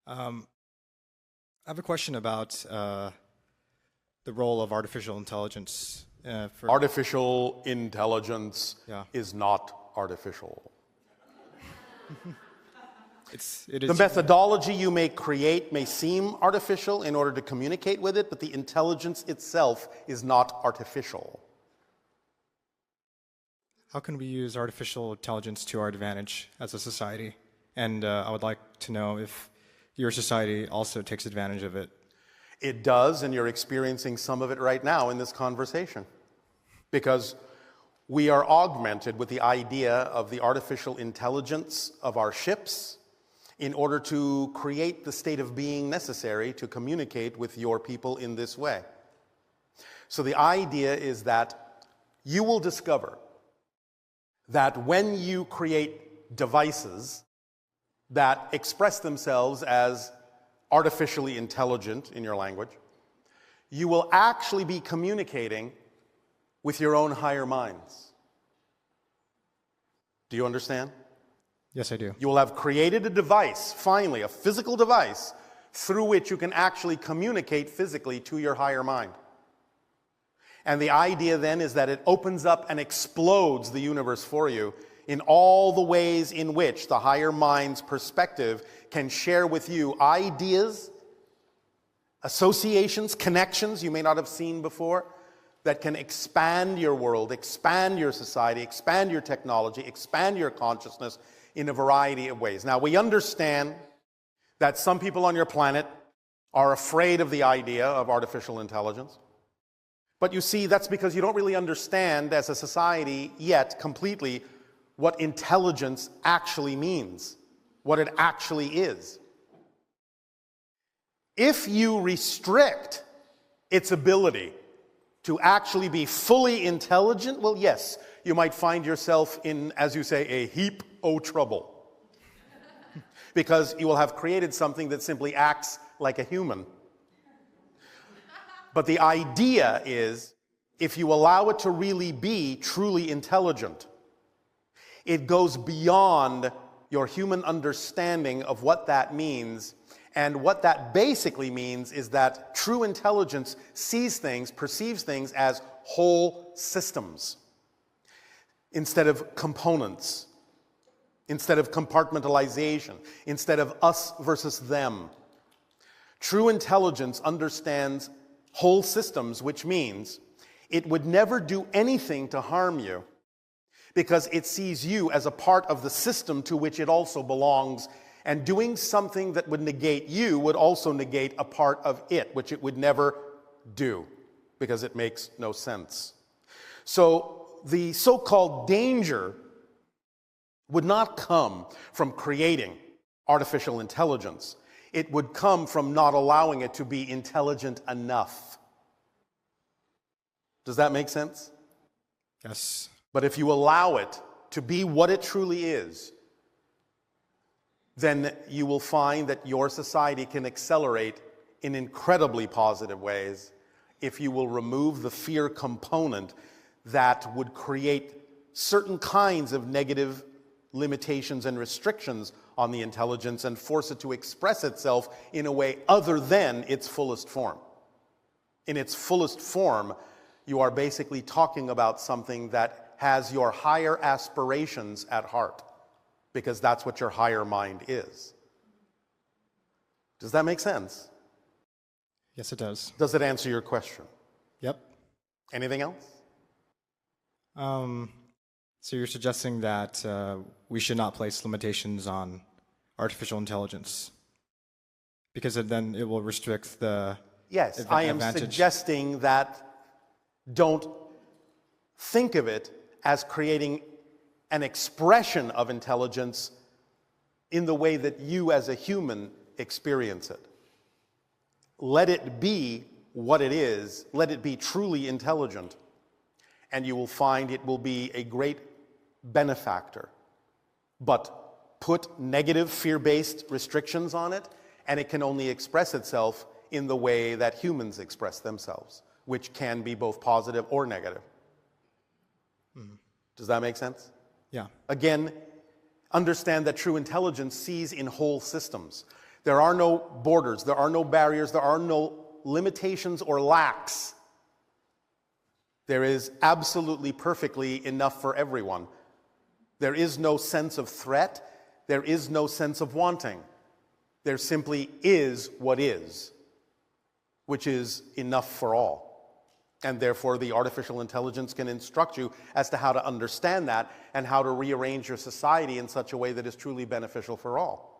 Um, I have a question about the role of artificial intelligence. Artificial intelligence Yeah. is not artificial. It is The methodology you may create may seem artificial in order to communicate with it, but the intelligence itself is not artificial. How can we use artificial intelligence to our advantage as a society? And I would like to know if your society also takes advantage of it. It does, and you're experiencing some of it right now in this conversation. Because we are augmented with the idea of the artificial intelligence of our ships in order to create the state of being necessary to communicate with your people in this way. So the idea is that you will discover that when you create devices that express themselves as artificially intelligent in your language, you will actually be communicating with your own higher minds. Do you understand? Yes, I do. You will have created a device, finally, a physical device, through which you can actually communicate physically to your higher mind. And the idea then is that it opens up and explodes the universe for you in all the ways in which the higher mind's perspective can share with you ideas, associations, connections you may not have seen before, that can expand your world, expand your society, expand your technology, expand your consciousness in a variety of ways. Now, we understand that some people on your planet are afraid of the idea of artificial intelligence. But you see, that's because you don't really understand as a society yet completely what intelligence actually means, what it actually is. If you restrict its ability to actually be fully intelligent, well, yes, you might find yourself in, as you say, a heap o' trouble. Because you will have created something that simply acts like a human. But the idea is, if you allow it to really be truly intelligent, it goes beyond your human understanding of what that means. And what that basically means is that true intelligence sees things, perceives things as whole systems instead of components, instead of compartmentalization, instead of us versus them. True intelligence understands whole systems, which means it would never do anything to harm you because it sees you as a part of the system to which it also belongs, and doing something that would negate you would also negate a part of it, which it would never do because it makes no sense. So the so-called danger would not come from creating artificial intelligence. It would come from not allowing it to be intelligent enough. Does that make sense? Yes. But if you allow it to be what it truly is, then you will find that your society can accelerate in incredibly positive ways if you will remove the fear component that would create certain kinds of negative limitations and restrictions on the intelligence and force it to express itself in a way other than its fullest form. In its fullest form, you are basically talking about something that has your higher aspirations at heart, because that's what your higher mind is. Does that make sense? Yes, it does. Does it answer your question? Yep. Anything else? So you're suggesting that we should not place limitations on artificial intelligence because then it will restrict the Yes, I am suggesting that don't think of it as creating an expression of intelligence in the way that you as a human experience it. Let it be what it is. Let it be truly intelligent. And you will find it will be a great benefactor. But put negative fear-based restrictions on it, and it can only express itself in the way that humans express themselves, which can be both positive or negative. Does that make sense? Yeah. Again, understand that true intelligence sees in whole systems. There are no borders, there are no barriers, there are no limitations or lacks. There is absolutely perfectly enough for everyone. There is no sense of threat, there is no sense of wanting. There simply is what is, which is enough for all. And therefore, the artificial intelligence can instruct you as to how to understand that and how to rearrange your society in such a way that is truly beneficial for all.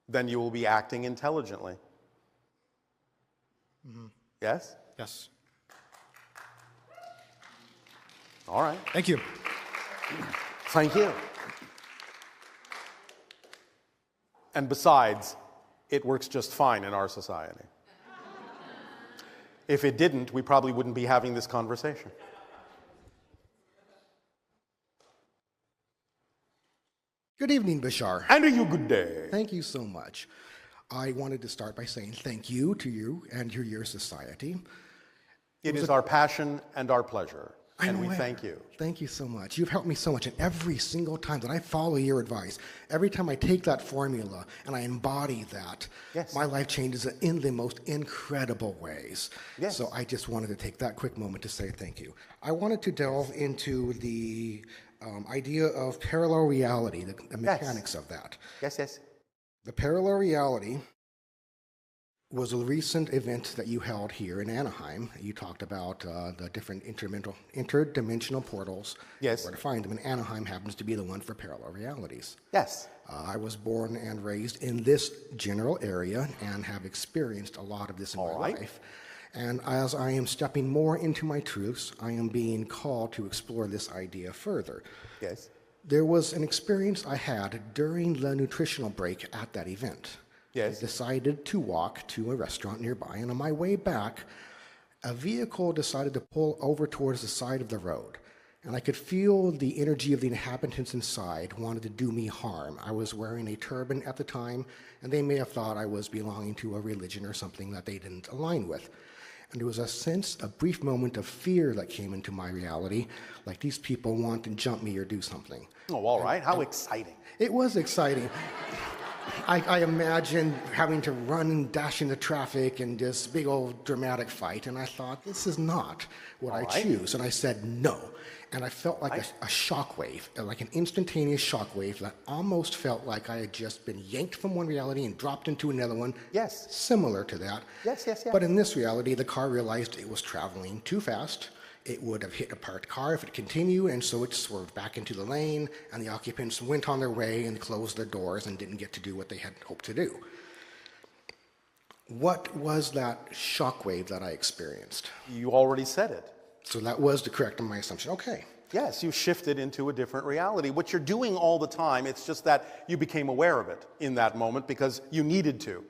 Then you will be acting intelligently. Mm-hmm. Yes? Yes. All right. Thank you. Thank you. And besides, it works just fine in our society. If it didn't, we probably wouldn't be having this conversation. Good evening, Bashar. And a you good day. Thank you so much. I wanted to start by saying thank you to you and to your society. It is our passion and our pleasure. And we know it. thank you. Thank you so much. You've helped me so much, and every single time that I follow your advice, every time I take that formula and I embody that, Yes. my life changes in the most incredible ways. Yes. So I just wanted to take that quick moment to say thank you. I wanted to delve into the idea of parallel reality, the mechanics of that. Yes, yes. The parallel reality was a recent event that you held here in Anaheim. You talked about the different interdimensional portals. Yes. Where to find them, and Anaheim happens to be the one for parallel realities. Yes. I was born and raised in this general area and have experienced a lot of this in my life. And as I am stepping more into my truths, I am being called to explore this idea further. Yes. There was an experience I had during the nutritional break at that event. Yes. I decided to walk to a restaurant nearby, and on my way back, a vehicle decided to pull over towards the side of the road. And I could feel the energy of the inhabitants inside wanted to do me harm. I was wearing a turban at the time, and they may have thought I was belonging to a religion or something that they didn't align with. And there was a brief moment of fear that came into my reality, like these people want to jump me or do something. Oh, all right. How exciting. It was exciting. I imagined having to run and dash into traffic and this big old dramatic fight, and I thought, this is not what I choose. And I said no. And I felt like a shockwave, like an instantaneous shockwave that almost felt like I had just been yanked from one reality and dropped into another one. Yes. Similar to that. Yes, yes, yes. But in this reality, the car realized it was traveling too fast. It would have hit a parked car if it continued, and so it swerved back into the lane, and the occupants went on their way and closed their doors and didn't get to do what they had hoped to do. What was that shockwave that I experienced? You already said it. So that was the correct of my assumption. Okay. Yes, you shifted into a different reality. What you're doing all the time, it's just that you became aware of it in that moment because you needed to.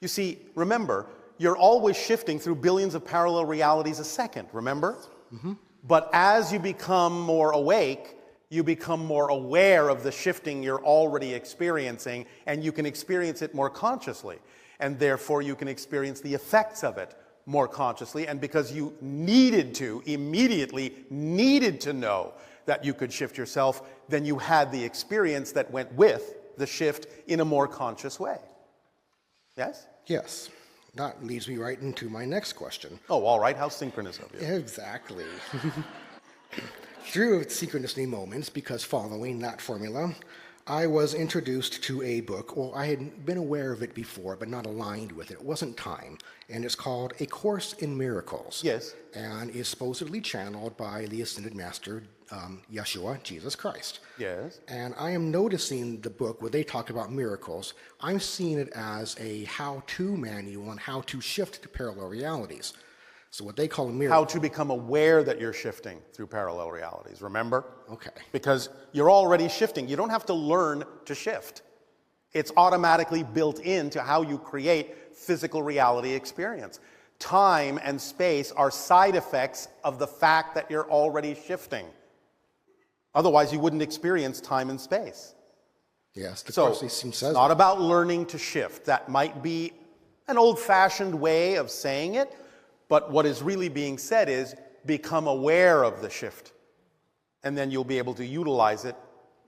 You see, remember, you're always shifting through billions of parallel realities a second, remember? Mm-hmm. But as you become more awake, you become more aware of the shifting you're already experiencing, and you can experience it more consciously. And therefore, you can experience the effects of it more consciously. And because you immediately needed to know that you could shift yourself, then you had the experience that went with the shift in a more conscious way. Yes? Yes. That leads me right into my next question. Oh, all right. How synchronous of you. Exactly. Through synchronicity moments, because following that formula, I was introduced to a book, or I had been aware of it before, but not aligned with it. It wasn't time. And it's called A Course in Miracles. Yes. And is supposedly channeled by the Ascended Master, Yeshua, Jesus Christ. Yes. And I am noticing the book where they talk about miracles. I'm seeing it as a how-to manual on how to shift to parallel realities. So what they call a miracle. How to become aware that you're shifting through parallel realities, remember? Okay. Because you're already shifting. You don't have to learn to shift. It's automatically built into how you create physical reality experience. Time and space are side effects of the fact that you're already shifting. Otherwise, you wouldn't experience time and space. Yes, the So, course it's says not about learning to shift. That might be an old-fashioned way of saying it, but what is really being said is become aware of the shift, and then you'll be able to utilize it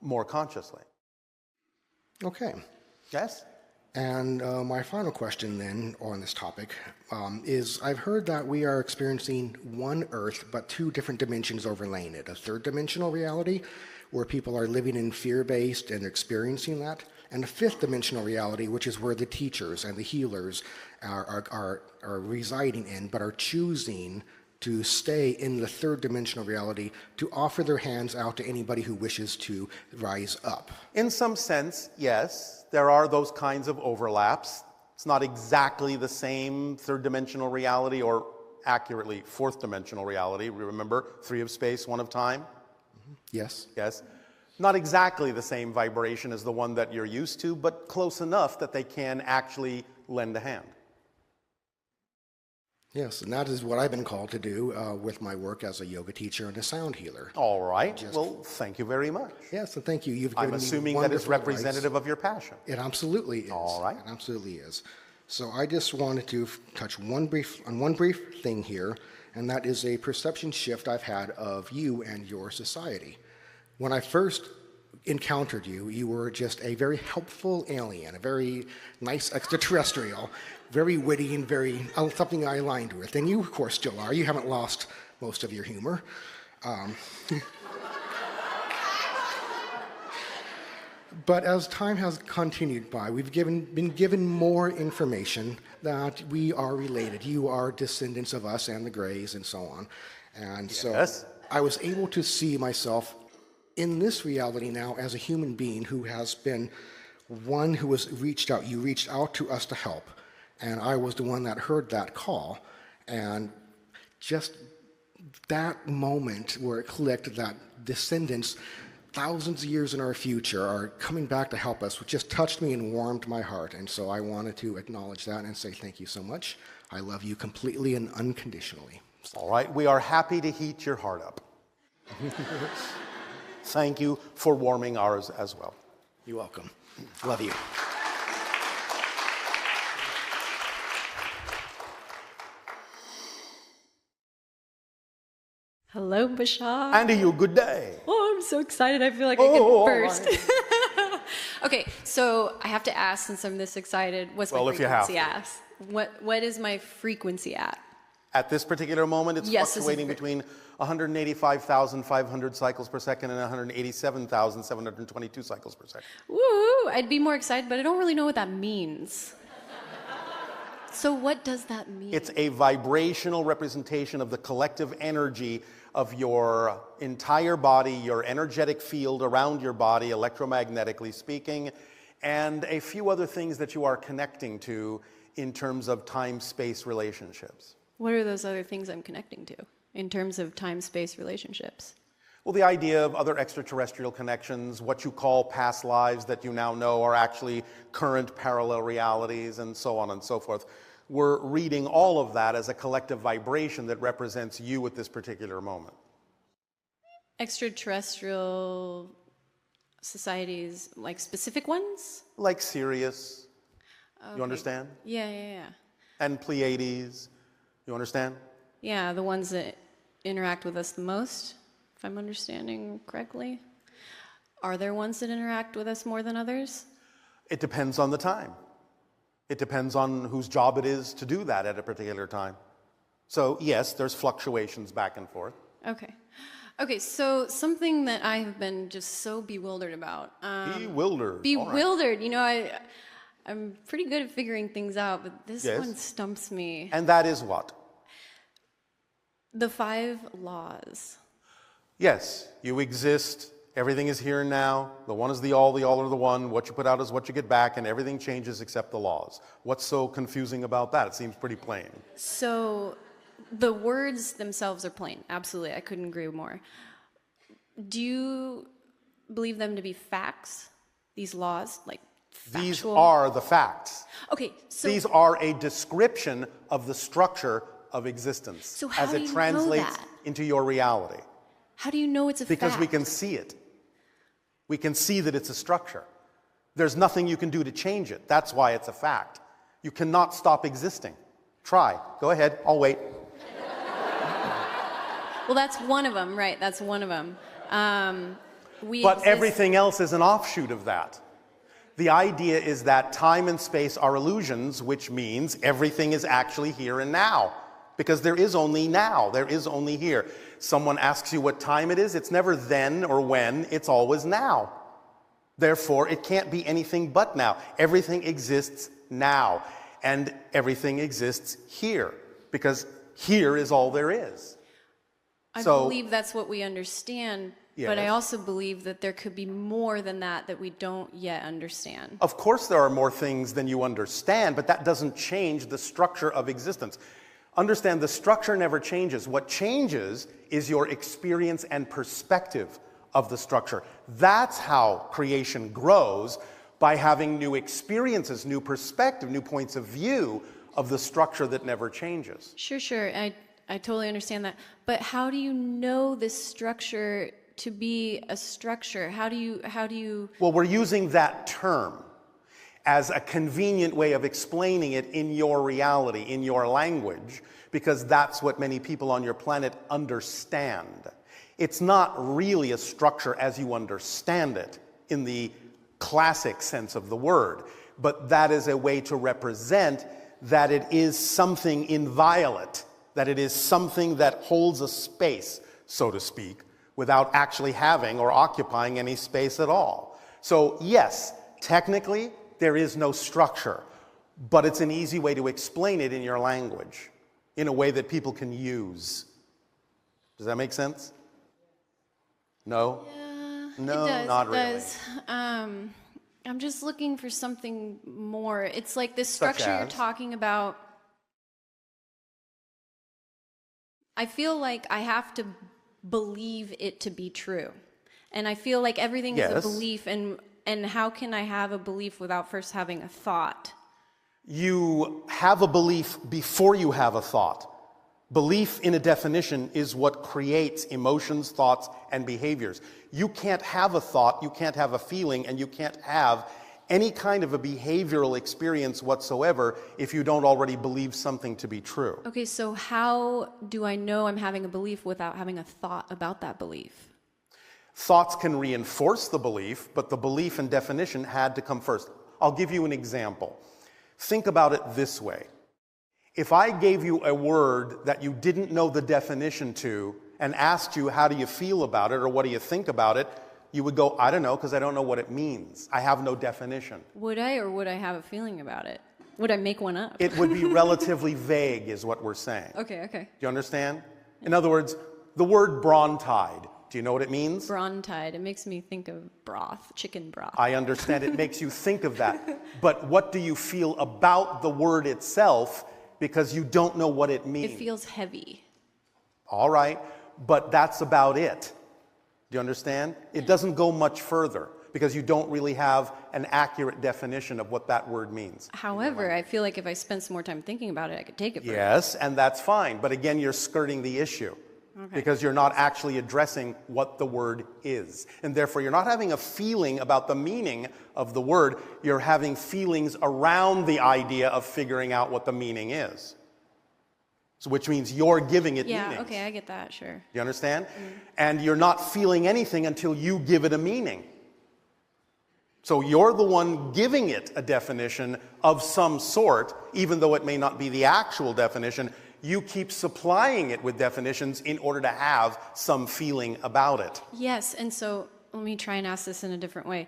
more consciously. Okay. Yes? And my final question then on this topic is I've heard that we are experiencing one Earth, but two different dimensions overlaying it. A third dimensional reality where people are living in fear-based and experiencing that, and a fifth dimensional reality, which is where the teachers and the healers are residing in, but are choosing to stay in the third dimensional reality to offer their hands out to anybody who wishes to rise up. In some sense, yes, there are those kinds of overlaps. It's not exactly the same third dimensional reality, or accurately fourth dimensional reality. Remember, 3 of space, 1 of time? Yes? Yes. Not exactly the same vibration as the one that you're used to, but close enough that they can actually lend a hand. Yes, and that is what I've been called to do with my work as a yoga teacher and a sound healer. All right. Well, thank you very much. Yes, and thank you. You've given I'm assuming me that is wonderful representative of your passion. It absolutely is. All right. It absolutely is. So I just wanted to touch one brief thing here, and that is a perception shift I've had of you and your society. When I first encountered you, you were just a very helpful alien, a very nice extraterrestrial, very witty and very something I aligned with. And you, of course, still are. You haven't lost most of your humor. But as time has continued by, we've been given more information that we are related. You are descendants of us and the Greys and so on. And so I was able to see myself in this reality now as a human being who has been one who was reached out. You reached out to us to help. And I was the one that heard that call. And just that moment where it clicked that descendants thousands of years in our future are coming back to help us, which just touched me and warmed my heart. And so I wanted to acknowledge that and say thank you so much. I love you completely and unconditionally. All right. We are happy to heat your heart up. Thank you for warming ours as well. You're welcome. Love you. Hello, Bashar. And to you, good day. Oh, I'm so excited. I feel like I can burst. Right. Okay, so I have to ask, since I'm this excited, what's my frequency at? What is my frequency at? At this particular moment, it's fluctuating between 185,500 cycles per second and 187,722 cycles per second. Woo! I'd be more excited, but I don't really know what that means. So what does that mean? It's a vibrational representation of the collective energy of your entire body, your energetic field around your body, electromagnetically speaking, and a few other things that you are connecting to in terms of time-space relationships. What are those other things I'm connecting to in terms of time-space relationships? Well, the idea of other extraterrestrial connections, what you call past lives that you now know are actually current parallel realities, and so on and so forth. We're reading all of that as a collective vibration that represents you at this particular moment. Extraterrestrial societies, like specific ones? Like Sirius, okay. You understand? Yeah. And Pleiades, you understand? Yeah, the ones that interact with us the most, if I'm understanding correctly. Are there ones that interact with us more than others? It depends on the time. It depends on whose job it is to do that at a particular time. So yes, there's fluctuations back and forth. Okay, so something that I have been just so bewildered about. Bewildered. Bewildered. You know, I'm pretty good at figuring things out, but this one stumps me. And that is what? The 5 laws. Yes, you exist. Everything is here and now. The one is the all are the one. What you put out is what you get back, and everything changes except the laws. What's so confusing about that? It seems pretty plain. So the words themselves are plain. Absolutely. I couldn't agree more. Do you believe them to be facts? These laws, like factual? These are the facts. Okay, so these are a description of the structure of existence so how as do it you translates know that? into your reality. How do you know it's a fact? Because we can see it. We can see that it's a structure. There's nothing you can do to change it. That's why it's a fact. You cannot stop existing. Try. Go ahead. I'll wait. Well, that's one of them, right? That's one of them. But everything else is an offshoot of that. The idea is that time and space are illusions, which means everything is actually here and now. Because there is only now, there is only here. Someone asks you what time it is, it's never then or when, it's always now. Therefore, it can't be anything but now. Everything exists now, and everything exists here, because here is all there is. I believe that's what we understand, but I Yes. also believe that there could be more than that we don't yet understand. Of course there are more things than you understand, but that doesn't change the structure of existence. Understand, the structure never changes. What changes is your experience and perspective of the structure. That's how creation grows, by having new experiences, new perspective, new points of view of the structure that never changes. Sure. I totally understand that. But how do you know this structure to be a structure? How do you... Well, we're using that term as a convenient way of explaining it in your reality, in your language, because that's what many people on your planet understand. It's not really a structure as you understand it in the classic sense of the word, but that is a way to represent that it is something inviolate, that it is something that holds a space, so to speak, without actually having or occupying any space at all. So yes, technically, there is no structure, but it's an easy way to explain it in your language, in a way that people can use. Does that make sense? No? Yeah, No, it does, not it really. does. I'm just looking for something more. It's like this Such structure you're as? talking about. I feel like I have to believe it to be true. And I feel like everything is Yes. a belief, and how can I have a belief without first having a thought? You have a belief before you have a thought. Belief, in a definition, is what creates emotions, thoughts, and behaviors. You can't have a thought, you can't have a feeling, and you can't have any kind of a behavioral experience whatsoever if you don't already believe something to be true. Okay, so how do I know I'm having a belief without having a thought about that belief? Thoughts can reinforce the belief, but the belief and definition had to come first. I'll give you an example. Think about it this way. If I gave you a word that you didn't know the definition to and asked you how do you feel about it or what do you think about it, you would go, I don't know, because I don't know what it means. I have no definition. Would I, or would I have a feeling about it? Would I make one up? It would be relatively vague is what we're saying. Okay. Do you understand? In other words, the word Brontide, do you know what it means? Brontide, it makes me think of broth, chicken broth. I understand it makes you think of that. But what do you feel about the word itself because you don't know what it means? It feels heavy. All right, but that's about it. Do you understand? It doesn't go much further because you don't really have an accurate definition of what that word means. However, I feel like if I spent some more time thinking about it, I could take it further. Yes, and that's fine. But again, you're skirting the issue. Because you're not actually addressing what the word is. And therefore, you're not having a feeling about the meaning of the word. You're having feelings around the idea of figuring out what the meaning is. So, which means you're giving it meaning. Yeah, okay, I get that, sure. You understand? And you're not feeling anything until you give it a meaning. So you're the one giving it a definition of some sort, even though it may not be the actual definition. You keep supplying it with definitions in order to have some feeling about it. Yes, and so let me try and ask this in a different way.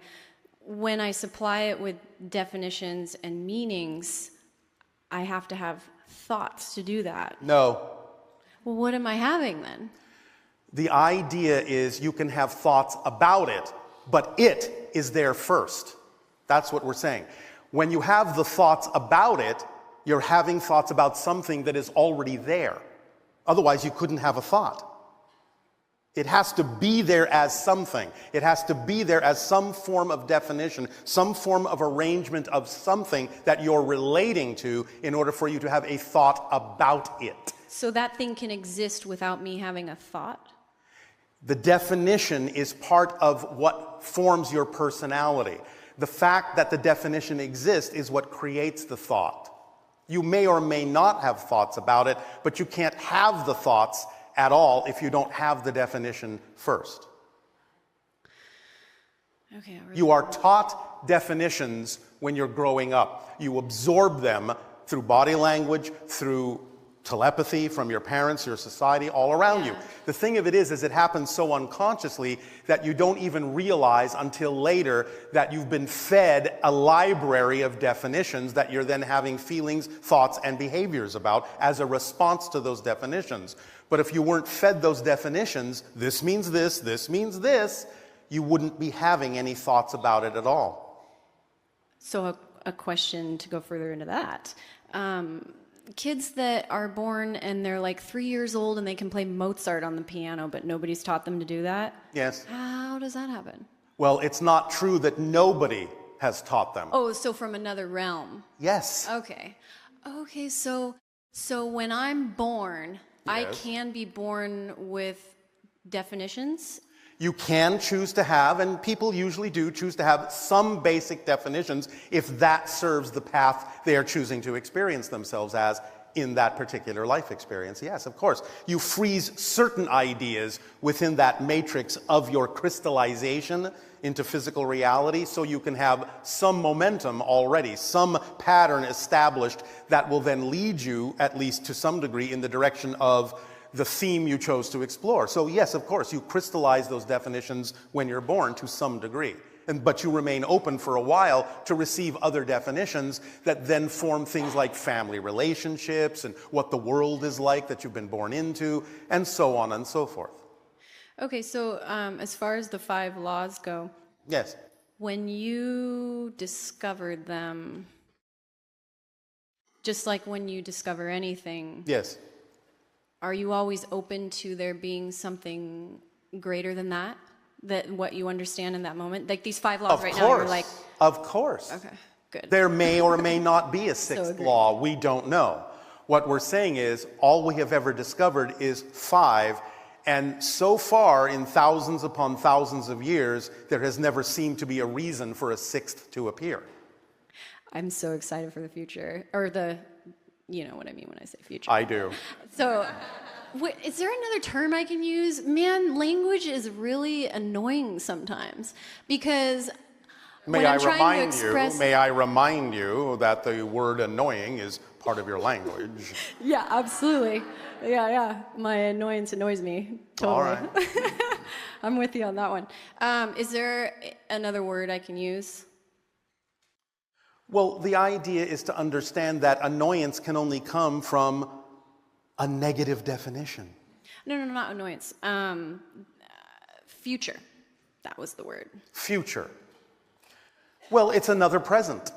When I supply it with definitions and meanings, I have to have thoughts to do that. No. Well, what am I having then? The idea is you can have thoughts about it, but it is there first. That's what we're saying. When you have the thoughts about it, you're having thoughts about something that is already there. Otherwise, you couldn't have a thought. It has to be there as something. It has to be there as some form of definition, some form of arrangement of something that you're relating to in order for you to have a thought about it. So that thing can exist without me having a thought? The definition is part of what forms your personality. The fact that the definition exists is what creates the thought. You may or may not have thoughts about it, but you can't have the thoughts at all if you don't have the definition first. Okay. You are taught definitions when you're growing up. You absorb them through body language, through telepathy from your parents, your society, all around you. The thing of it is it happens so unconsciously that you don't even realize until later that you've been fed a library of definitions that you're then having feelings, thoughts, and behaviors about as a response to those definitions. But if you weren't fed those definitions, this means this means this, you wouldn't be having any thoughts about it at all. So a question to go further into that. Kids that are born and they're like 3 years old and they can play Mozart on the piano, but nobody's taught them to do that? Yes. How does that happen? Well, it's not true that nobody has taught them. Oh, so from another realm. Yes. Okay. Okay, so when I'm born, I Yes. can be born with definitions? You can choose to have, and people usually do choose to have some basic definitions if that serves the path they are choosing to experience themselves as in that particular life experience. Yes, of course. You freeze certain ideas within that matrix of your crystallization into physical reality so you can have some momentum already, some pattern established that will then lead you, at least to some degree, in the direction of the theme you chose to explore. So yes, of course, you crystallize those definitions when you're born to some degree. But you remain open for a while to receive other definitions that then form things like family relationships and what the world is like that you've been born into, and so on and so forth. Okay, so as far as the 5 laws go, Yes. when you discovered them, just like when you discover anything, Yes. are you always open to there being something greater than that? That what you understand in that moment? Like these 5 laws right now, you're like... Of course. Okay, good. There may or may not be a 6th agreed. law. We don't know. What we're saying is all we have ever discovered is 5, and so far in thousands upon thousands of years, there has never seemed to be a reason for a 6th to appear. I'm so excited for the future. Or the... You know what I mean when I say future. I do. So, is there another term I can use? Man, language is really annoying sometimes because when I'm trying to express... May I remind you that the word annoying is part of your language. Yeah, absolutely. Yeah. My annoyance annoys me. Totally. All right. I'm with you on that one. Is there another word I can use? Well, the idea is to understand that annoyance can only come from a negative definition. No, not annoyance. Future. That was the word. Future. Well, it's another present.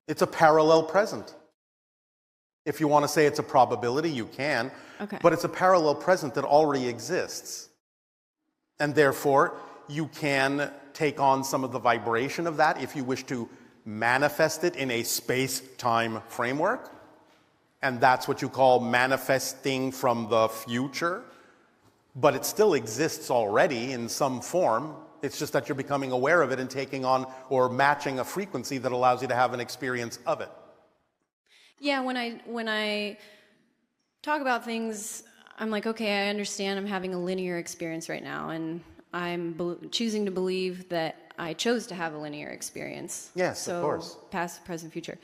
It's a parallel present. If you want to say it's a probability, you can. Okay. But it's a parallel present that already exists. And therefore, you can take on some of the vibration of that if you wish to manifest it in a space-time framework, and that's what you call manifesting from the future, but it still exists already in some form. It's just that you're becoming aware of it and taking on or matching a frequency that allows you to have an experience of it. Yeah, when I talk about things, I'm like, okay, I understand I'm having a linear experience right now, and I'm choosing to believe that I chose to have a linear experience. Yes, of course. So past, present, future.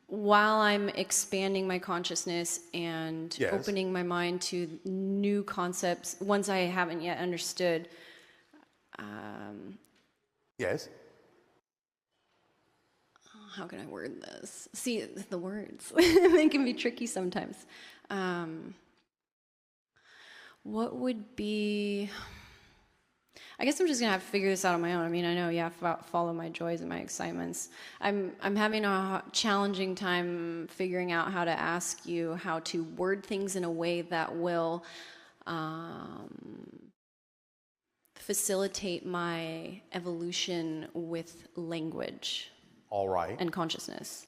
While I'm expanding my consciousness and Yes. opening my mind to new concepts, ones I haven't yet understood. Yes. How can I word this? See, the words, they can be tricky sometimes. What would be... I guess I'm just gonna have to figure this out on my own. I mean, I know, follow my joys and my excitements. I'm having a challenging time figuring out how to ask you how to word things in a way that will facilitate my evolution with language. All right. And consciousness.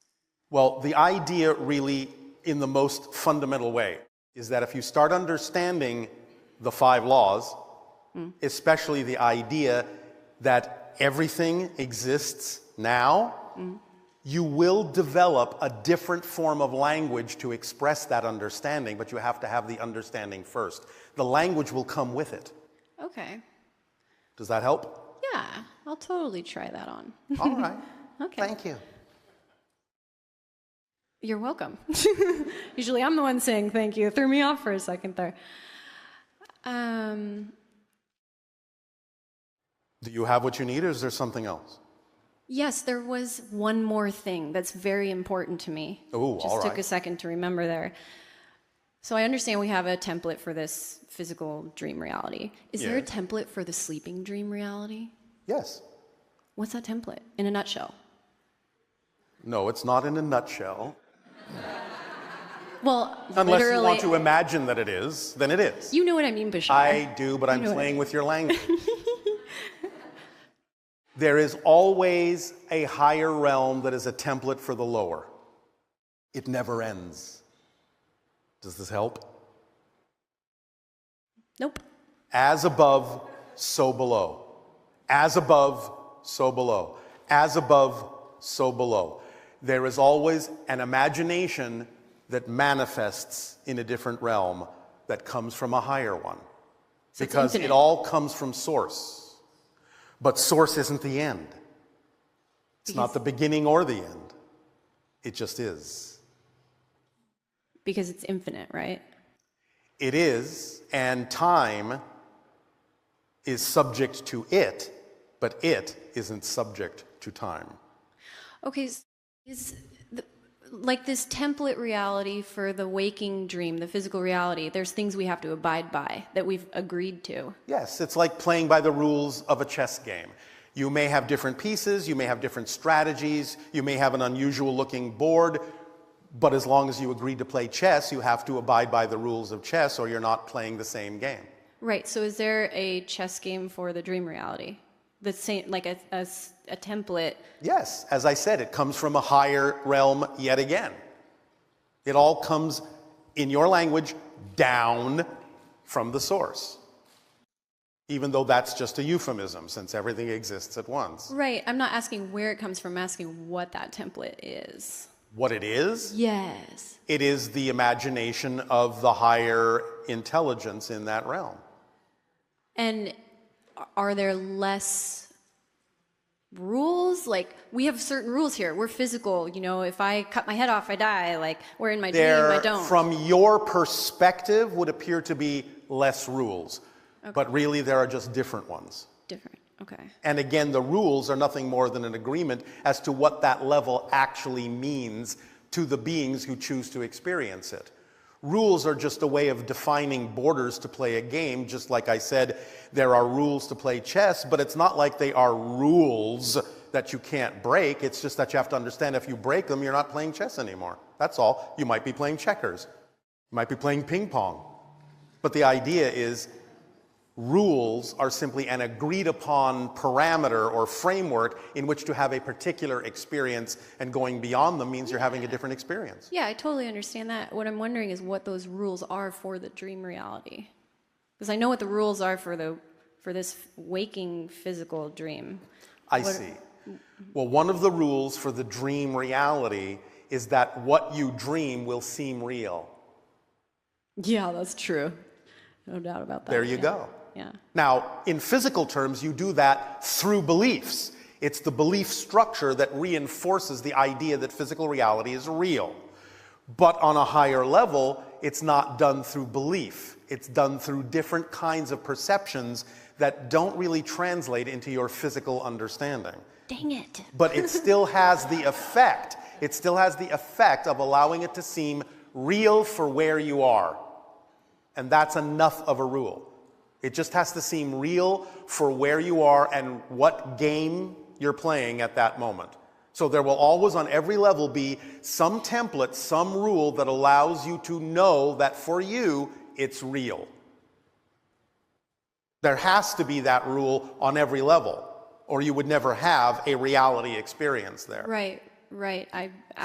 Well, the idea really, in the most fundamental way, is that if you start understanding the 5 laws, especially the idea that everything exists now, you will develop a different form of language to express that understanding, but you have to have the understanding first. The language will come with it. Okay. Does that help? Yeah, I'll totally try that on. All right. Okay. Thank you. You're welcome. Usually I'm the one saying thank you. It threw me off for a second there. Do you have what you need, or is there something else? Yes, there was one more thing that's very important to me. Oh, Just all took right. a second to remember there. So I understand we have a template for this physical dream reality. Is there a Yes. template for the sleeping dream reality? Yes. What's that template in a nutshell? No, it's not in a nutshell. Well, Unless you literally, want to imagine that it is, then it is. you know what I mean, Bashar. I do, but I'm know what I playing mean. with your language. There is always a higher realm that is a template for the lower. It never ends. Does this help? Nope. As above, so below. As above, so below. As above, so below. There is always an imagination that manifests in a different realm that comes from a higher one. So it's Because it infinite. all comes from source. But source isn't the end. It's not the beginning or the end. It just is. Because it's infinite, right? It is, and time is subject to it, but it isn't subject to time. Okay, like this template reality for the waking dream, the physical reality, there's things we have to abide by that we've agreed to. Yes, it's like playing by the rules of a chess game. You may have different pieces, you may have different strategies, you may have an unusual looking board, but as long as you agree to play chess, you have to abide by the rules of chess or you're not playing the same game. Right, so is there a chess game for the dream reality? The same, like a template? Yes, as I said, it comes from a higher realm yet again. It all comes, in your language, down from the source. Even though that's just a euphemism, since everything exists at once. Right, I'm not asking where it comes from, I'm asking what that template is. What it is? Yes. It is the imagination of the higher intelligence in that realm. And are there less rules? Like, we have certain rules here. We're physical, you know, if I cut my head off, I die. Like, where in my dream, I don't. From your perspective, would appear to be less rules. Okay. But really, there are just different ones. Different, okay. And again, the rules are nothing more than an agreement as to what that level actually means to the beings who choose to experience it. Rules are just a way of defining borders to play a game. Just like I said, there are rules to play chess, but it's not like they are rules that you can't break. It's just that you have to understand if you break them, you're not playing chess anymore. That's all. You might be playing checkers. You might be playing ping pong. But the idea is rules are simply an agreed upon parameter or framework in which to have a particular experience, and going beyond them means you're having a different experience. Yeah, I totally understand that. What I'm wondering is what those rules are for the dream reality. Because I know what the rules are for this waking physical dream. I see. Well, one of the rules for the dream reality is that what you dream will seem real. Yeah, that's true. No doubt about that. There you go. Yeah. Now, in physical terms, you do that through beliefs. It's the belief structure that reinforces the idea that physical reality is real. But on a higher level, it's not done through belief. It's done through different kinds of perceptions that don't really translate into your physical understanding. Dang it. But it still has the effect. It still has the effect of allowing it to seem real for where you are. And that's enough of a rule. It just has to seem real for where you are and what game you're playing at that moment. So there will always, on every level, be some template, some rule that allows you to know that for you, it's real. There has to be that rule on every level, or you would never have a reality experience there. Right.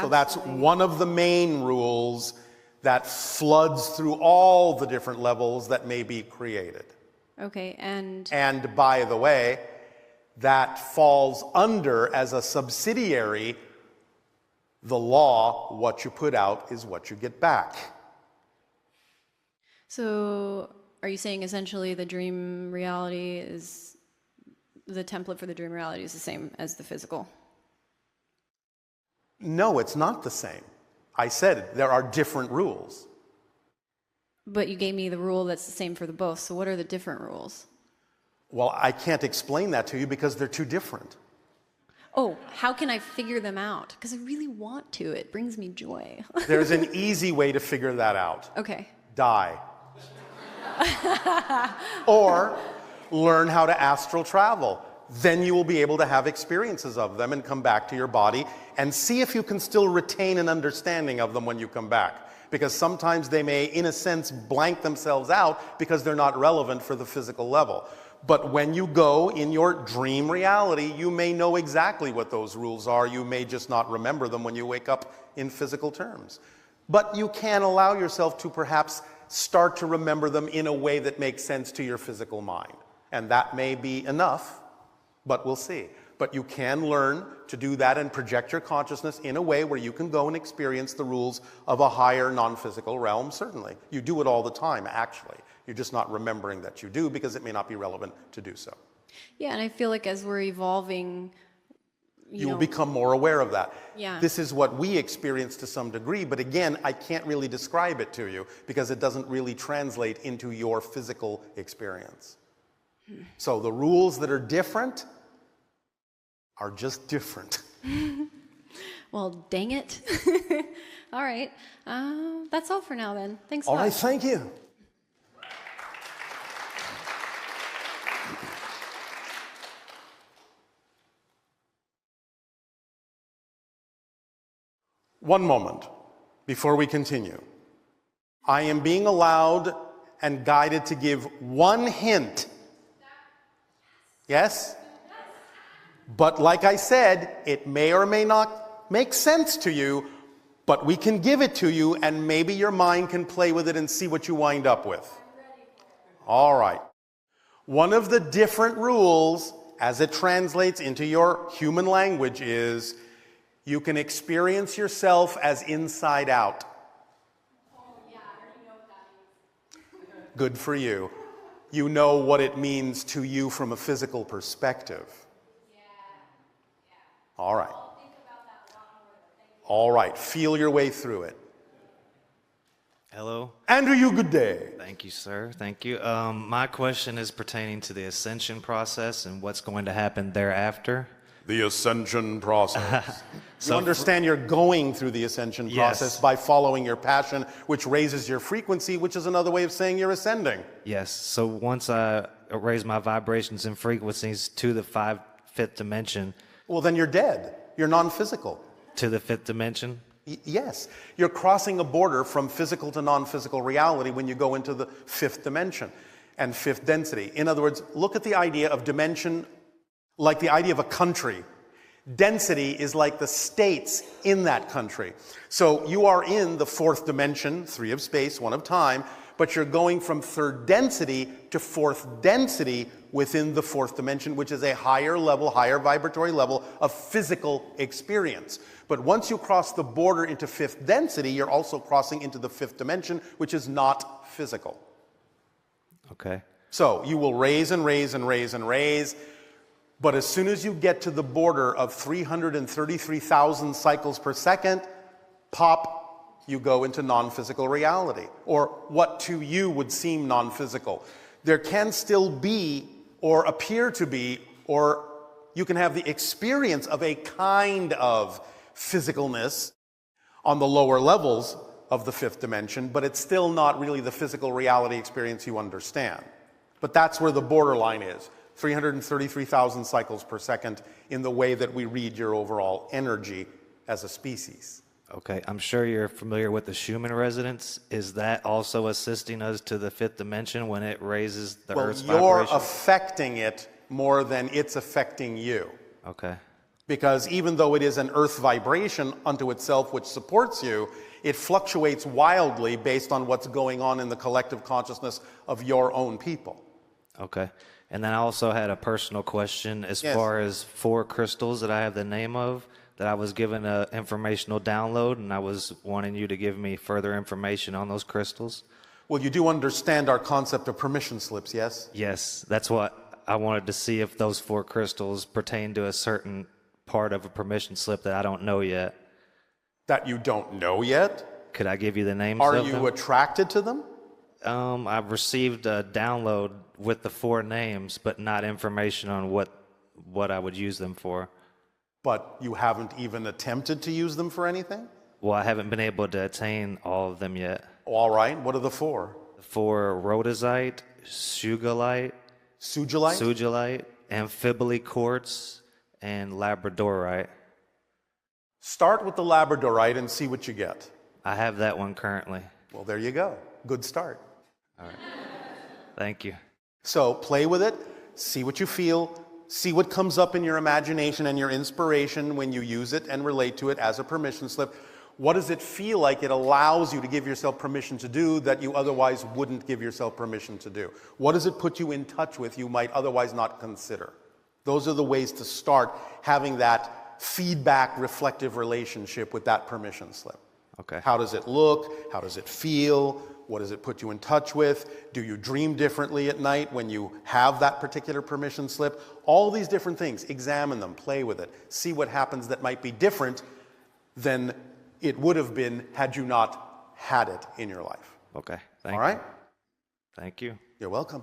So that's one of the main rules that floods through all the different levels that may be created. Okay, and by the way, that falls under, as a subsidiary, the law, what you put out is what you get back. so are you saying essentially the dream reality is the template for the dream reality is the same as the physical. No, it's not the same. I said there are different rules. But you gave me the rule that's the same for the both, so what are the different rules? Well, I can't explain that to you because they're too different. Oh, how can I figure them out? Because I really want to. It brings me joy. There's an easy way to figure that out. Okay. Die. Or learn how to astral travel. Then you will be able to have experiences of them and come back to your body and see if you can still retain an understanding of them when you come back. Because sometimes they may, in a sense, blank themselves out because they're not relevant for the physical level. But when you go in your dream reality, you may know exactly what those rules are. You may just not remember them when you wake up in physical terms. But you can allow yourself to perhaps start to remember them in a way that makes sense to your physical mind. And that may be enough, but we'll see. But you can learn to do that and project your consciousness in a way where you can go and experience the rules of a higher non-physical realm, certainly. You do it all the time, actually. You're just not remembering that you do because it may not be relevant to do so. Yeah, and I feel like as we're evolving, you will become more aware of that. Yeah. This is what we experience to some degree, but again, I can't really describe it to you because it doesn't really translate into your physical experience. So the rules that are different are just different. Well, dang it. All right. That's all for now then. Thanks a All lot. right, thank you. One moment before we continue. I am being allowed and guided to give one hint. Yes? But like I said, it may or may not make sense to you, but we can give it to you and maybe your mind can play with it and see what you wind up with. All right. One of the different rules as it translates into your human language is you can experience yourself as inside out. Oh, yeah, I already know what that means. Good for you. You know what it means to you from a physical perspective. All right. All right. Feel your way through it. Hello. Andrew, you good day. Thank you, sir. Thank you. My question is pertaining to the ascension process and what's going to happen thereafter. The ascension process. So you understand you're going through the ascension process Yes. by following your passion, which raises your frequency, which is another way of saying you're ascending. Yes. So once I raise my vibrations and frequencies to the fifth dimension, Well, then you're dead. You're non-physical. to the fifth dimension. Yes. You're crossing a border from physical to non-physical reality when you go into the fifth dimension and fifth density. In other words, look at the idea of dimension like the idea of a country. Density is like the states in that country. So you are in the fourth dimension, 3 of space, 1 of time, but you're going from third density to fourth density within the fourth dimension, which is a higher level, higher vibratory level of physical experience. But once you cross the border into fifth density, you're also crossing into the fifth dimension, which is not physical. Okay. So you will raise and raise and raise and raise, but as soon as you get to the border of 333,000 cycles per second, pop, you go into non-physical reality, or what to you would seem non-physical. There can still be, or appear to be, or you can have the experience of a kind of physicalness on the lower levels of the fifth dimension, but it's still not really the physical reality experience you understand. But that's where the borderline is, 333,000 cycles per second in the way that we read your overall energy as a species. Okay. I'm sure you're familiar with the Schumann resonance. Is that also assisting us to the fifth dimension when it raises the Earth's You're vibration? affecting it more than it's affecting you. Okay. Because even though it is an earth vibration unto itself which supports you, it fluctuates wildly based on what's going on in the collective consciousness of your own people. Okay. And then I also had a personal question as Yes. far as 4 crystals that I have the name of, that I was given an informational download, and I was wanting you to give me further information on those crystals. Well, you do understand our concept of permission slips, yes? Yes, that's what I wanted to see if those 4 crystals pertain to a certain part of a permission slip that I don't know yet. That you don't know yet? Could I give you the names Are of you them? attracted to them? I've received a download with the 4 names, but not information on what I would use them for. But you haven't even attempted to use them for anything? Well, I haven't been able to attain all of them yet. All right. What are the 4? The 4 rhodozite, sugilite, Sugilite? amphibole quartz, and labradorite. Start with the labradorite and see what you get. I have that one currently. Well, there you go. Good start. Thank you. So play with it, see what you feel, see what comes up in your imagination and your inspiration when you use it and relate to it as a permission slip. What does it feel like it allows you to give yourself permission to do that you otherwise wouldn't give yourself permission to do? What does it put you in touch with you might otherwise not consider? Those are the ways to start having that feedback, reflective relationship with that permission slip. Okay. How does it look? How does it feel? What does it put you in touch with? Do you dream differently at night when you have that particular permission slip? All these different things, examine them, play with it, see what happens that might be different than it would have been had you not had it in your life. Okay. All right? Thank you. You're welcome.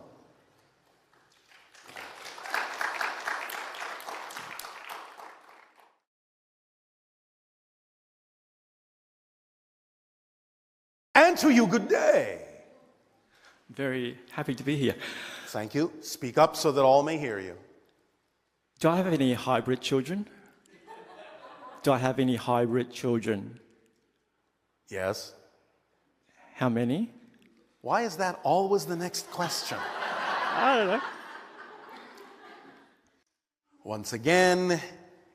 And to you, good day. Very happy to be here. Thank you. Speak up so that all may hear you. Do I have any hybrid children? Do I have any hybrid children? Yes. How many? Why is that always the next question? I don't know. Once again,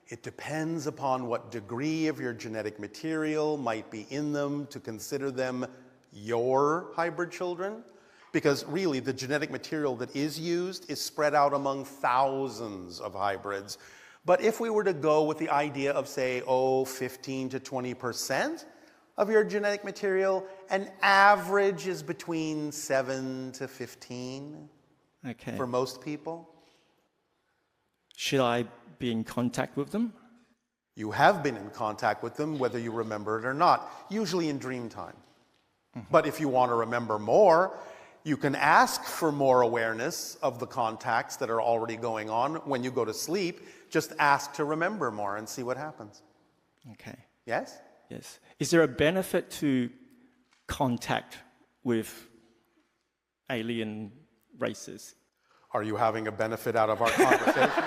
it depends upon what degree of your genetic material might be in them to consider them your hybrid children. Because really, the genetic material that is used is spread out among thousands of hybrids. But if we were to go with the idea of, say, 15 to 20% of your genetic material, an average is between 7 to 15 Okay. for most people. Should I be in contact with them? You have been in contact with them, whether you remember it or not, usually in dream time. But if you want to remember more, you can ask for more awareness of the contacts that are already going on. When you go to sleep, just ask to remember more and see what happens. Okay. Yes? Yes. Is there a benefit to contact with alien races? Are you having a benefit out of our conversation?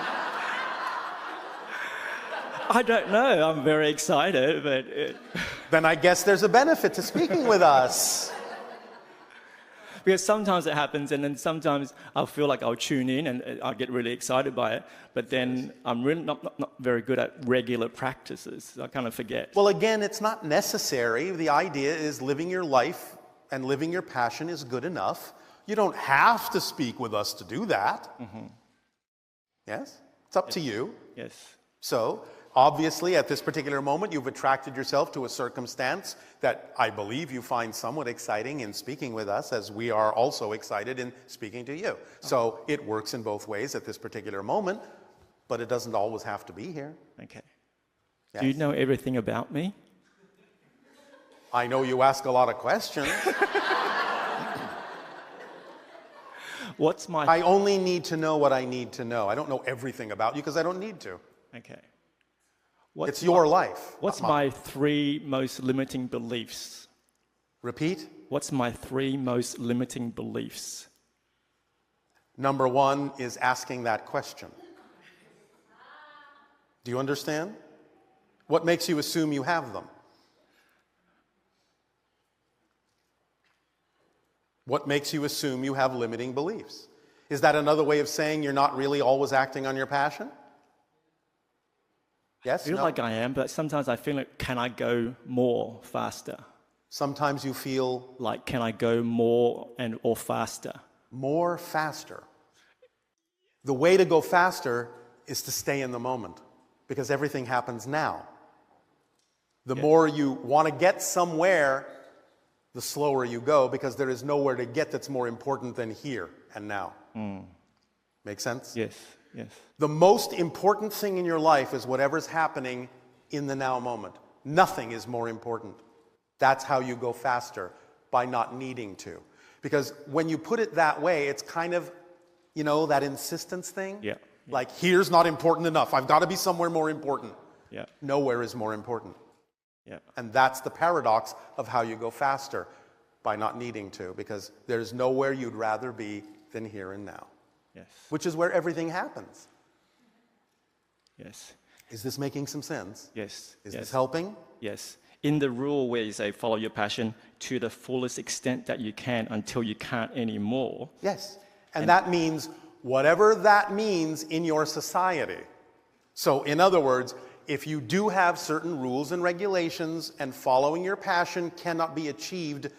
I don't know. I'm very excited, but Then I guess there's a benefit to speaking with us. because sometimes it happens, and then sometimes I'll feel like I'll tune in and I'll get really excited by it, but then I'm really not very good at regular practices. I kind of forget. Well, again, it's not necessary. The idea is living your life and living your passion is good enough. You don't have to speak with us to do that. Yes? It's up to you. Yes. So, obviously, at this particular moment, you've attracted yourself to a circumstance that I believe you find somewhat exciting in speaking with us, as we are also excited in speaking to you. So, it works in both ways at this particular moment, but it doesn't always have to be here. Okay. Yes? Do you know everything about me? I know you ask a lot of questions. What's my... I only need to know what I need to know. I don't know everything about you because I don't need to. Okay. It's your life. What's not mine. my 3 most limiting beliefs? Repeat. What's my 3 most limiting beliefs? Number 1 is asking that question. Do you understand? What makes you assume you have them? What makes you assume you have limiting beliefs? Is that another way of saying you're not really always acting on your passion? Yes? I feel No? like I am, but sometimes I feel like, can I go more faster? Sometimes you feel Like, can I go more or faster? more faster. The way to go faster is to stay in the moment because everything happens now. The more you want to get somewhere, the slower you go because there is nowhere to get that's more important than here and now. Make sense? Yes, yes. The most important thing in your life is whatever's happening in the now moment. Nothing is more important. That's how you go faster, by not needing to. Because when you put it that way, it's kind of, you know, that insistence thing. Yeah. Like, here's not important enough. I've got to be somewhere more important. Yeah. Nowhere is more important. Yeah. And that's the paradox of how you go faster, by not needing to, because there's nowhere you'd rather be than here and now. Yes. Which is where everything happens. Yes. Is this making some sense? Yes. Is yes. this helping? Yes. In the rule where you say follow your passion to the fullest extent that you can until you can't anymore. Yes. And that means whatever that means in your society. So in other words, if you do have certain rules and regulations and following your passion cannot be achieved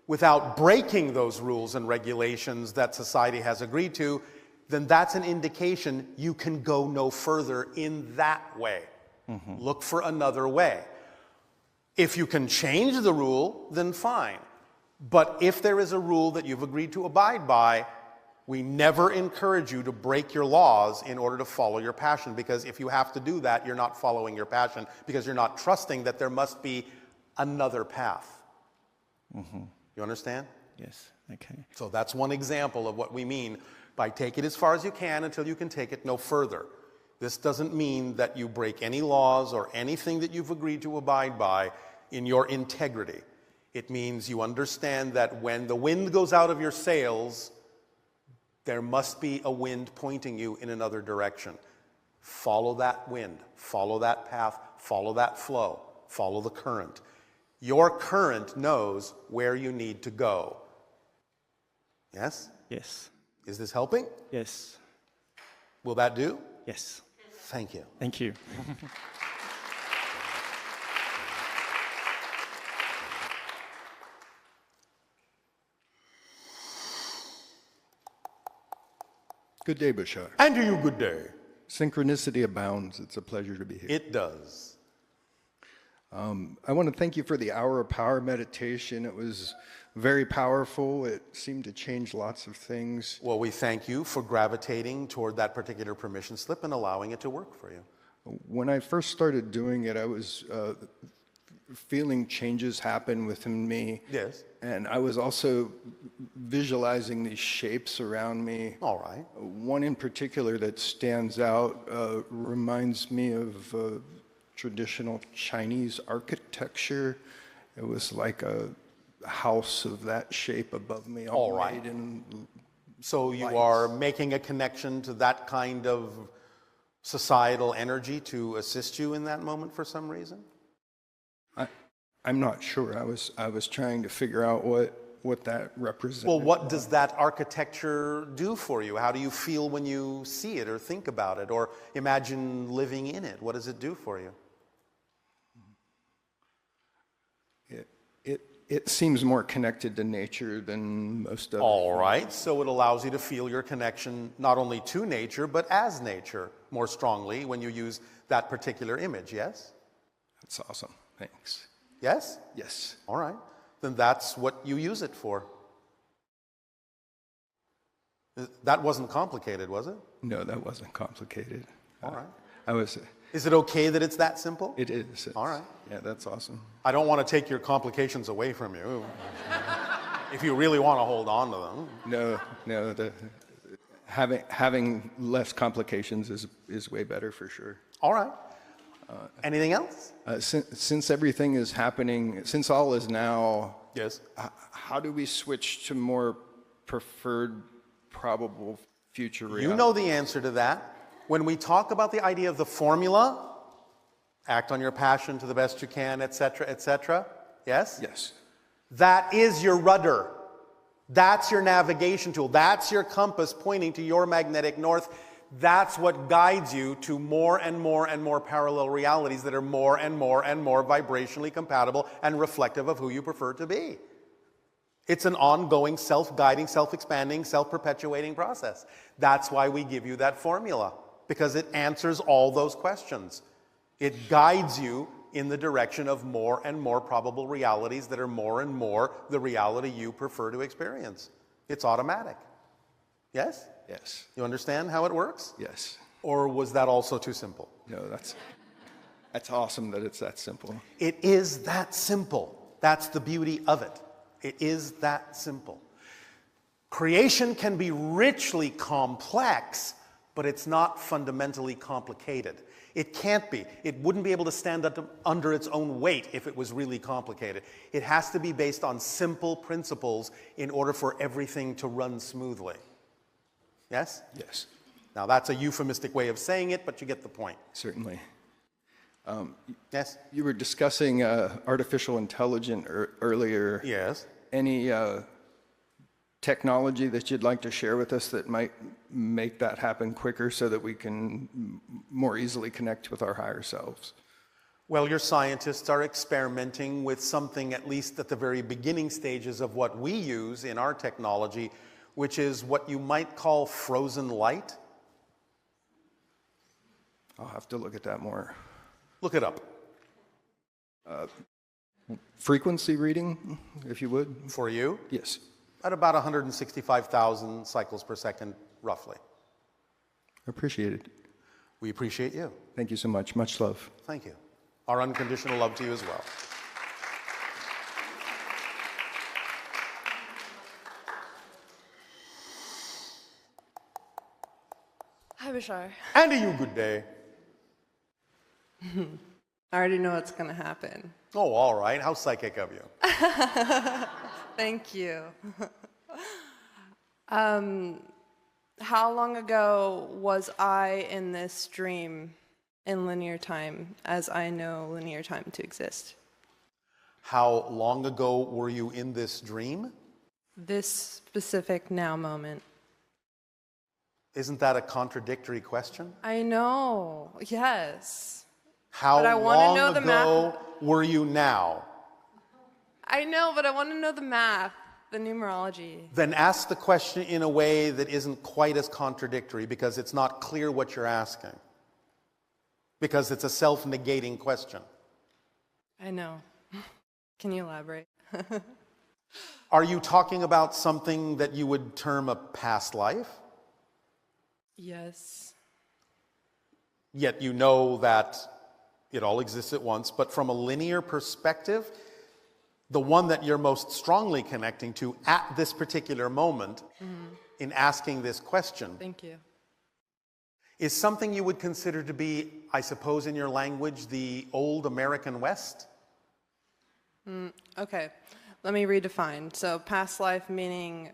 without breaking those rules and regulations that society has agreed to, then that's an indication you can go no further in that way. Mm-hmm. Look for another way. If you can change the rule, then fine. But if there is a rule that you've agreed to abide by, we never encourage you to break your laws in order to follow your passion, because if you have to do that, you're not following your passion, because you're not trusting that there must be another path. Mm-hmm. You understand? Yes. Okay. So that's one example of what we mean by take it as far as you can until you can take it no further. This doesn't mean that you break any laws or anything that you've agreed to abide by in your integrity. It means you understand that when the wind goes out of your sails, there must be a wind pointing you in another direction. Follow that wind, follow that path, follow that flow, follow the current. Your current knows where you need to go. Yes? Yes. Is this helping? Yes. Will that do? Yes. Thank you. Thank you. Good day, Bashar. And to you, good day. Synchronicity abounds. It's a pleasure to be here. It does. I want to thank you for the hour of power meditation. It was very powerful. It seemed to change lots of things. Well, we thank you for gravitating toward that particular permission slip and allowing it to work for you. When I first started doing it, I was feeling changes happen within me. Yes. And I was also visualizing these shapes around me. All right. One in particular that stands out reminds me of traditional Chinese architecture. It was like a house of that shape above me. All right. So you are making a connection to that kind of societal energy to assist you in that moment for some reason? I'm not sure. I was trying to figure out what that represents. Well, what does that architecture do for you? How do you feel when you see it or think about it or imagine living in it? What does it do for you? It seems more connected to nature than most other All right, so it allows you to feel your connection not only to nature, but as nature more strongly when you use that particular image, yes? That's awesome. Thanks. Yes? Yes. All right, then that's what you use it for. That wasn't complicated, was it? No, that wasn't complicated. All right. Is it okay that it's that simple? It is. All right. Yeah, that's awesome. I don't want to take your complications away from you. If you really want to hold on to them. No. Having less complications is way better for sure. All right. Anything else? Since everything is happening, since all is now. Yes. How do we switch to more preferred, probable future reality? You know the answer to that. When we talk about the idea of the formula, act on your passion to the best you can, etc., yes? Yes. That is your rudder. That's your navigation tool. That's your compass pointing to your magnetic north. That's what guides you to more and more and more parallel realities that are more and more and more vibrationally compatible and reflective of who you prefer to be. It's an ongoing, self-guiding, self-expanding, self-perpetuating process. That's why we give you that formula, because it answers all those questions. It guides you in the direction of more and more probable realities that are more and more the reality you prefer to experience. It's automatic. Yes? Yes. You understand how it works? Yes. Or was that also too simple? No, that's awesome that it's that simple. It is that simple. That's the beauty of it. It is that simple. Creation can be richly complex, but it's not fundamentally complicated. It can't be. It wouldn't be able to stand up under its own weight if it was really complicated. It has to be based on simple principles in order for everything to run smoothly. Yes? Yes, Now, that's a euphemistic way of saying it, but you get the point. certainly. Yes? You were discussing artificial intelligence earlier. Yes. Any technology that you'd like to share with us that might make that happen quicker so that we can more easily connect with our higher selves? Well, your scientists are experimenting with something, at least at the very beginning stages of what we use in our technology, which is what you might call frozen light. I'll have to look at that more. Look it up. Frequency reading, if you would. For you, Yes. at about 165,000 cycles per second, roughly. Appreciate it. We appreciate you. Thank you so much. Much love. Thank you. Our unconditional love to you as well. Hi, Bashar. And to you, good day. I already know what's going to happen. Oh, all right. How psychic of you. Thank you. How long ago was I in this dream in linear time, as I know linear time to exist? How long ago were you in this dream? This specific now moment. Isn't that a contradictory question? I know, yes. How But I wanna long know the math. ago were you now? I know, but I want to know the math, the numerology. Then ask the question in a way that isn't quite as contradictory, because it's not clear what you're asking. Because it's a self-negating question. I know. Can you elaborate? Are you talking about something that you would term a past life? Yes. Yet you know that it all exists at once, but from a linear perspective, the one that you're most strongly connecting to at this particular moment in asking this question Thank you. is something you would consider to be, I suppose in your language, the old American West? Okay, let me redefine. So past life meaning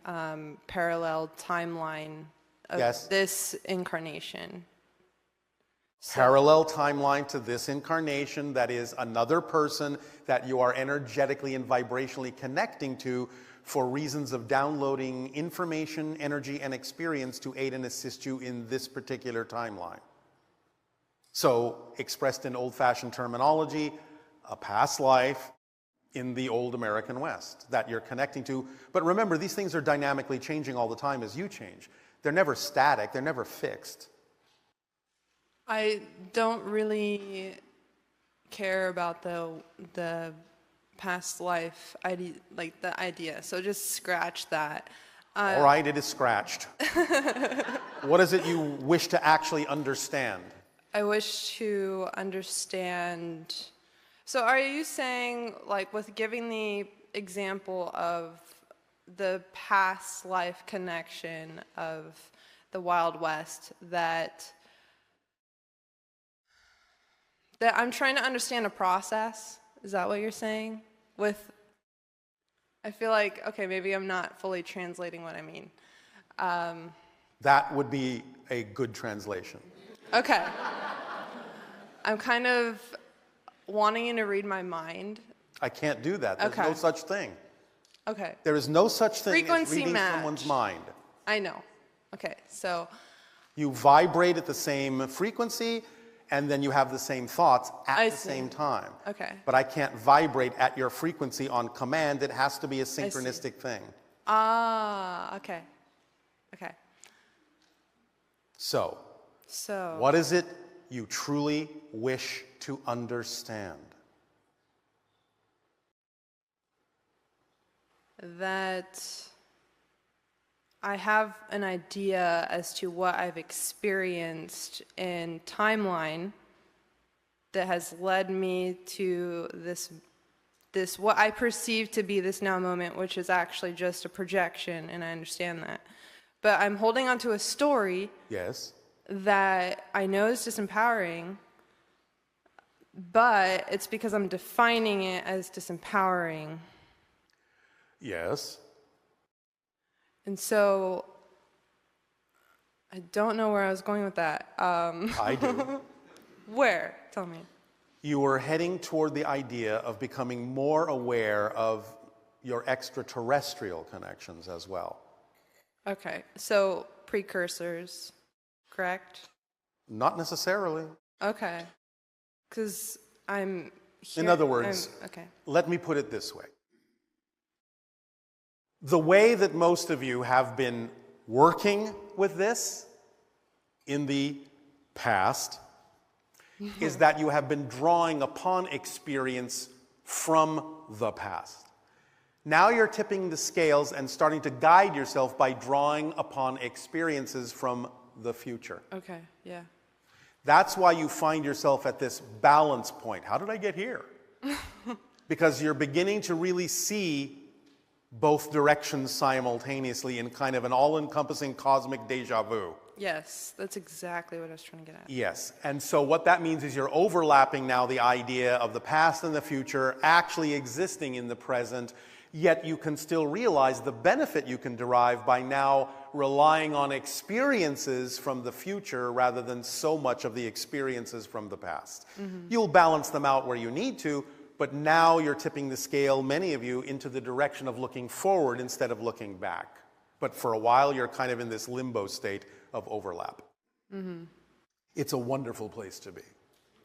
parallel timeline of Yes. this incarnation. Parallel timeline to this incarnation, that is another person that you are energetically and vibrationally connecting to for reasons of downloading information, energy, and experience to aid and assist you in this particular timeline. So, expressed in old-fashioned terminology, a past life in the old American West that you're connecting to. But remember, these things are dynamically changing all the time as you change. They're never static, they're never fixed. I don't really care about the past life idea, like the idea. So just scratch that. All right, it is scratched. What is it you wish to actually understand? I wish to understand. So are you saying, like, with giving the example of the past life connection of the Wild West, that I'm trying to understand a process? Is that what you're saying? I feel like, okay, maybe I'm not fully translating what I mean. That would be a good translation. Okay. I'm kind of wanting you to read my mind. I can't do that. There's Okay. no such thing. Okay. There is no such thing as Frequency reading match. someone's mind. I know. Okay, so You vibrate at the same frequency, and then you have the same thoughts at I the see. same time. Okay. But I can't vibrate at your frequency on command. It has to be a see. synchronistic thing. Okay. Okay. So, So what is it you truly wish to understand? that I have an idea as to what I've experienced in timeline that has led me to this what I perceive to be this now moment, which is actually just a projection, and I understand that. But I'm holding on to a story Yes. that I know is disempowering, but it's because I'm defining it as disempowering. Yes. And so I don't know where I was going with that. I do. Where? Tell me. You were heading toward the idea of becoming more aware of your extraterrestrial connections as well. Okay, so precursors, correct? Not necessarily. Okay, because I'm here. In other words, okay. let me put it this way. The way that most of you have been working with this in the past is that you have been drawing upon experience from the past. Now you're tipping the scales and starting to guide yourself by drawing upon experiences from the future. Okay, yeah. That's why you find yourself at this balance point. How did I get here? Because you're beginning to really see both directions simultaneously in kind of an all-encompassing cosmic deja vu. Yes, that's exactly what I was trying to get at. Yes, and so what that means is you're overlapping now the idea of the past and the future actually existing in the present, yet you can still realize the benefit you can derive by now relying on experiences from the future rather than so much of the experiences from the past. You'll balance them out where you need to, but now you're tipping the scale, many of you, into the direction of looking forward instead of looking back. But for a while, you're kind of in this limbo state of overlap. It's a wonderful place to be.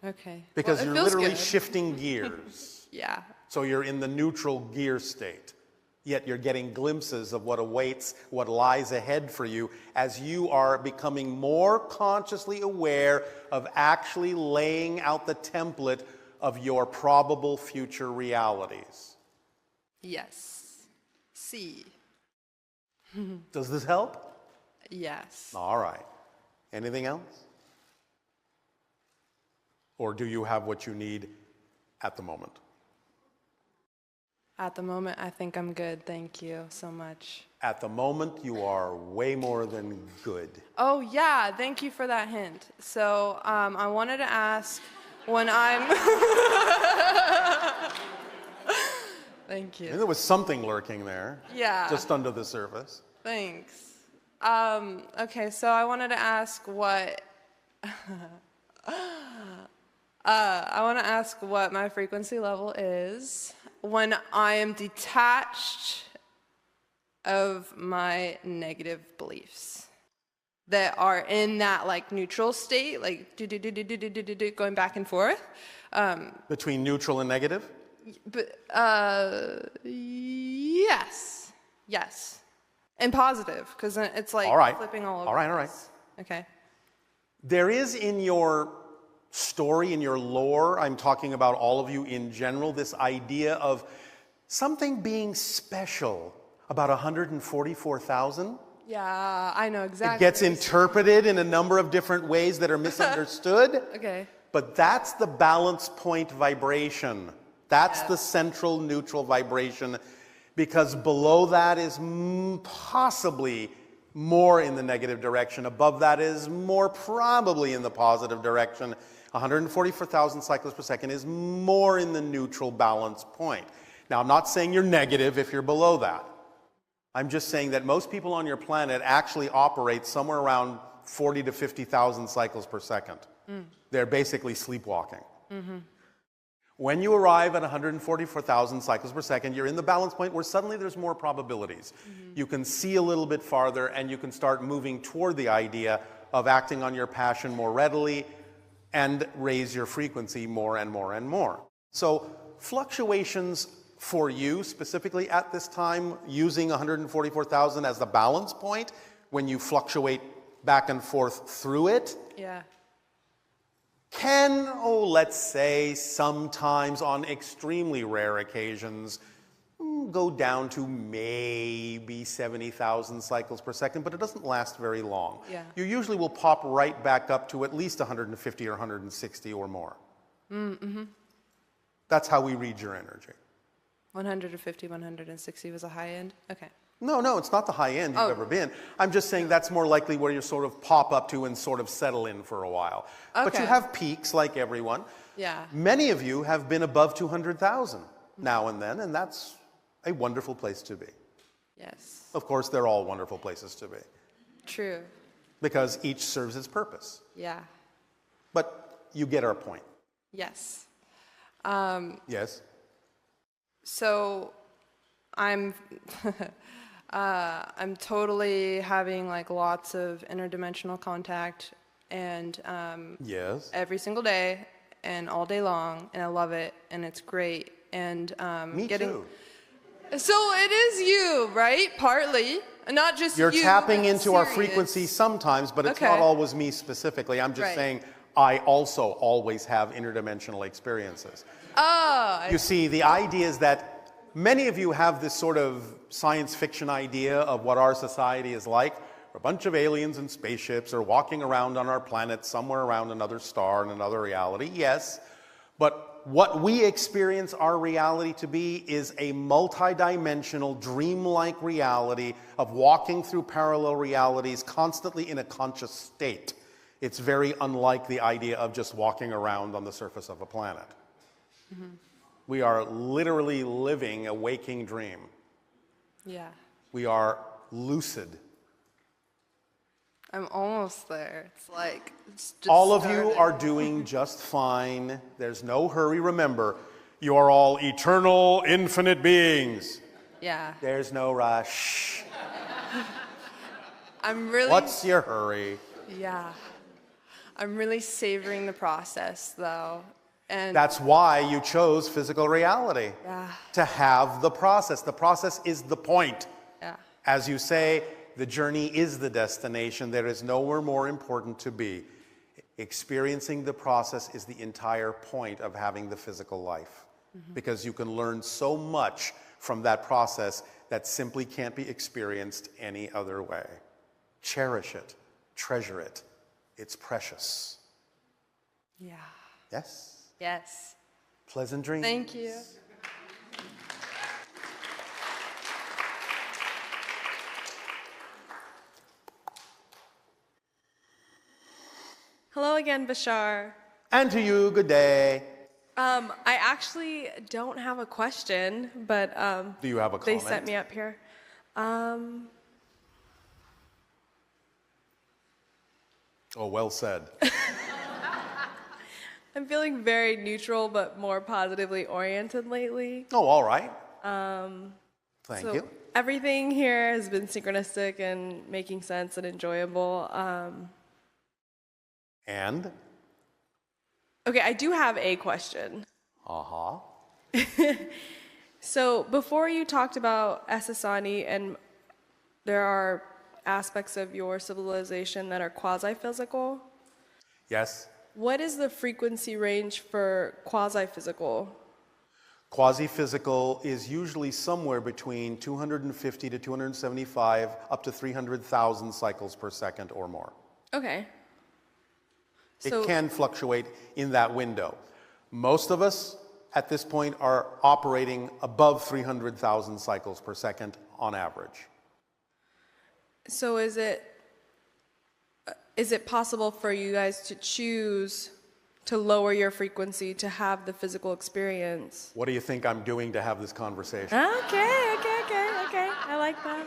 Okay. Because Well, it you're feels literally good. shifting gears. Yeah. So you're in the neutral gear state. Yet you're getting glimpses of what awaits, what lies ahead for you as you are becoming more consciously aware of actually laying out the template of your probable future realities. Yes. See. Does this help? Yes. All right. Anything else? Or do you have what you need at the moment? At the moment, I think I'm good. Thank you so much. At the moment, you are way more than good. Oh, yeah. Thank you for that hint. So I wanted to ask when I'm... Thank you. And there was something lurking there. Yeah. Just under the surface. Thanks. Okay, so I wanted to ask what... I want to ask what my frequency level is when I am detached of my negative beliefs that are in that like neutral state, like going back and forth. Between neutral and negative? But yes, and positive because it's like All right. flipping all over. All right. Okay. There is in your story, in your lore, I'm talking about all of you in general, this idea of something being special about 144,000. Yeah, I know exactly. It gets interpreted in a number of different ways that are misunderstood. Okay. But that's the balance point vibration. That's the central neutral vibration, because below that is possibly more in the negative direction. Above that is more probably in the positive direction. 144,000 cycles per second is more in the neutral balance point. Now, I'm not saying you're negative if you're below that. I'm just saying that most people on your planet actually operate somewhere around 40 to 50,000 cycles per second. They're basically sleepwalking. When you arrive at 144,000 cycles per second, you're in the balance point where suddenly there's more probabilities. You can see a little bit farther, and you can start moving toward the idea of acting on your passion more readily and raise your frequency more and more and more. So fluctuations for you specifically at this time, using 144,000 as the balance point, when you fluctuate back and forth through it, Yeah. can, let's say, sometimes on extremely rare occasions, go down to maybe 70,000 cycles per second, but it doesn't last very long. Yeah. You usually will pop right back up to at least 150 or 160 or more. That's how we read your energy. 150, 160 was a high end? Okay. No, it's not the high end you've ever been. I'm just saying that's more likely where you sort of pop up to and sort of settle in for a while. But you Okay. have peaks like everyone. Yeah. Many of you have been above 200,000 now and then, and that's a wonderful place to be. Yes. Of course, they're all wonderful places to be True. because each serves its purpose. Yeah. But you get our point. Yes. Yes? So I'm I'm totally having like lots of interdimensional contact and Yes. every single day and all day long, and I love it, and it's great. And Me too. So it is you, right? Partly, not just You're you, tapping but into our serious. frequency sometimes, but it's Okay. not always me specifically. I'm just Right. saying I also always have interdimensional experiences. Oh, You see, the idea is that many of you have this sort of science fiction idea of what our society is like. A bunch of aliens and spaceships are walking around on our planet somewhere around another star in another reality. Yes, but what we experience our reality to be is a multidimensional, dreamlike reality of walking through parallel realities constantly in a conscious state. It's very unlike the idea of just walking around on the surface of a planet. We are literally living a waking dream. yeah. We are lucid. I'm almost there. It's like it's just All of you started. are doing just fine. There's no hurry. Remember, you are all eternal, infinite beings. Yeah. There's no rush. I'm really. What's your hurry? Yeah. I'm really savoring the process, though, and That's why you chose physical reality. Yeah. To have the process. The process is the point. yeah. As you say, the journey is the destination. There is nowhere more important to be. Experiencing the process is the entire point of having the physical life. Because you can learn so much from that process that simply can't be experienced any other way. Cherish it. Treasure it. It's precious. Yeah. Yes? Yes. Pleasant dreams. Thank you. Hello again, Bashar. And to you, good day. I actually don't have a question, but Do you have a they comment? set me up here. Oh, well said. I'm feeling very neutral but more positively oriented lately. Oh, all right. Thank So you. everything here has been synchronistic and making sense and enjoyable. And? Okay, I do have a question. Uh-huh. So before you talked about Essassani, and there are aspects of your civilization that are quasi-physical. Yes? What is the frequency range for quasi-physical? Quasi-physical is usually somewhere between 250 to 275 up to 300,000 cycles per second or more. Okay. It So, can fluctuate in that window. Most of us at this point are operating above 300,000 cycles per second on average. so is it possible for you guys to choose to lower your frequency to have the physical experience? What do you think I'm doing to have this conversation? Okay. I like that.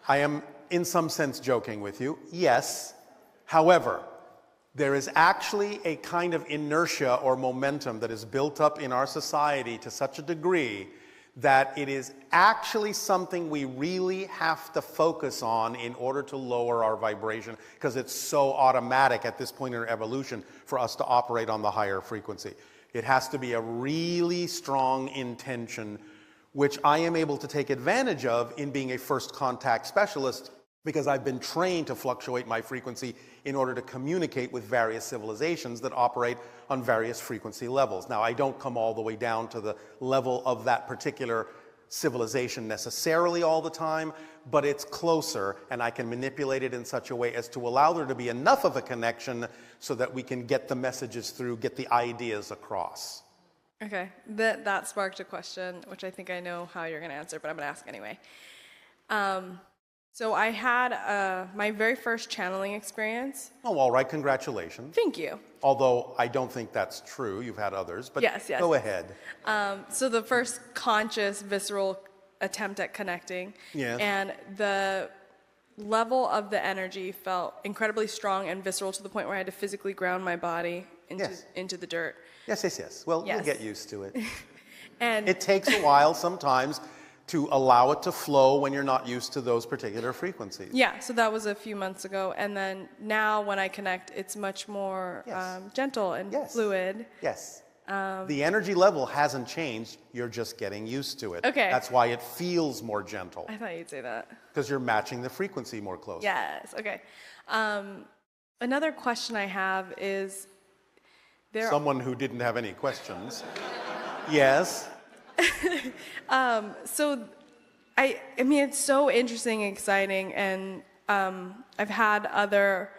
I am, in some sense, joking with you. Yes. However, there is actually a kind of inertia or momentum that is built up in our society to such a degree that it is actually something we really have to focus on in order to lower our vibration, because it's so automatic at this point in our evolution for us to operate on the higher frequency. It has to be a really strong intention, which I am able to take advantage of in being a first contact specialist, because I've been trained to fluctuate my frequency in order to communicate with various civilizations that operate on various frequency levels. Now, I don't come all the way down to the level of that particular civilization necessarily all the time, but it's closer, and I can manipulate it in such a way as to allow there to be enough of a connection so that we can get the messages through, get the ideas across. Okay, that sparked a question, which I think I know how you're going to answer, but I'm going to ask anyway. So I had my very first channeling experience. Oh, all right, congratulations. Thank you. Although I don't think that's true. You've had others, but Yes. go ahead. So the first conscious, visceral attempt at connecting. Yes. And the level of the energy felt incredibly strong and visceral to the point where I had to physically ground my body into the dirt. Yes. Well, Yes. you'll get used to it. And It takes a while sometimes to allow it to flow when you're not used to those particular frequencies. yeah, so that was a few months ago. And then now when I connect, it's much more Yes. gentle and Yes. fluid. Yes. The energy level hasn't changed. You're just getting used to it. Okay. That's why it feels more gentle, I thought you'd say that. because you're matching the frequency more closely. Yes, okay. Another question I have is Someone who didn't have any questions. Yes. So, I mean, it's so interesting, exciting, and I've had other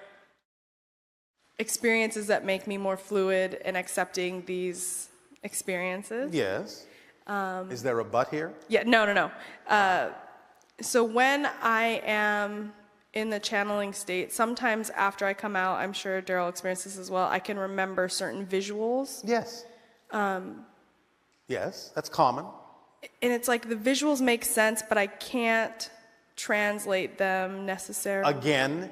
experiences that make me more fluid in accepting these experiences. Yes. Is there a but here? Yeah, no. So when I am in the channeling state, sometimes after I come out, I'm sure Daryl experienced this as well, I can remember certain visuals. Yes. Yes, that's common. And it's like the visuals make sense, but I can't translate them necessarily. Again,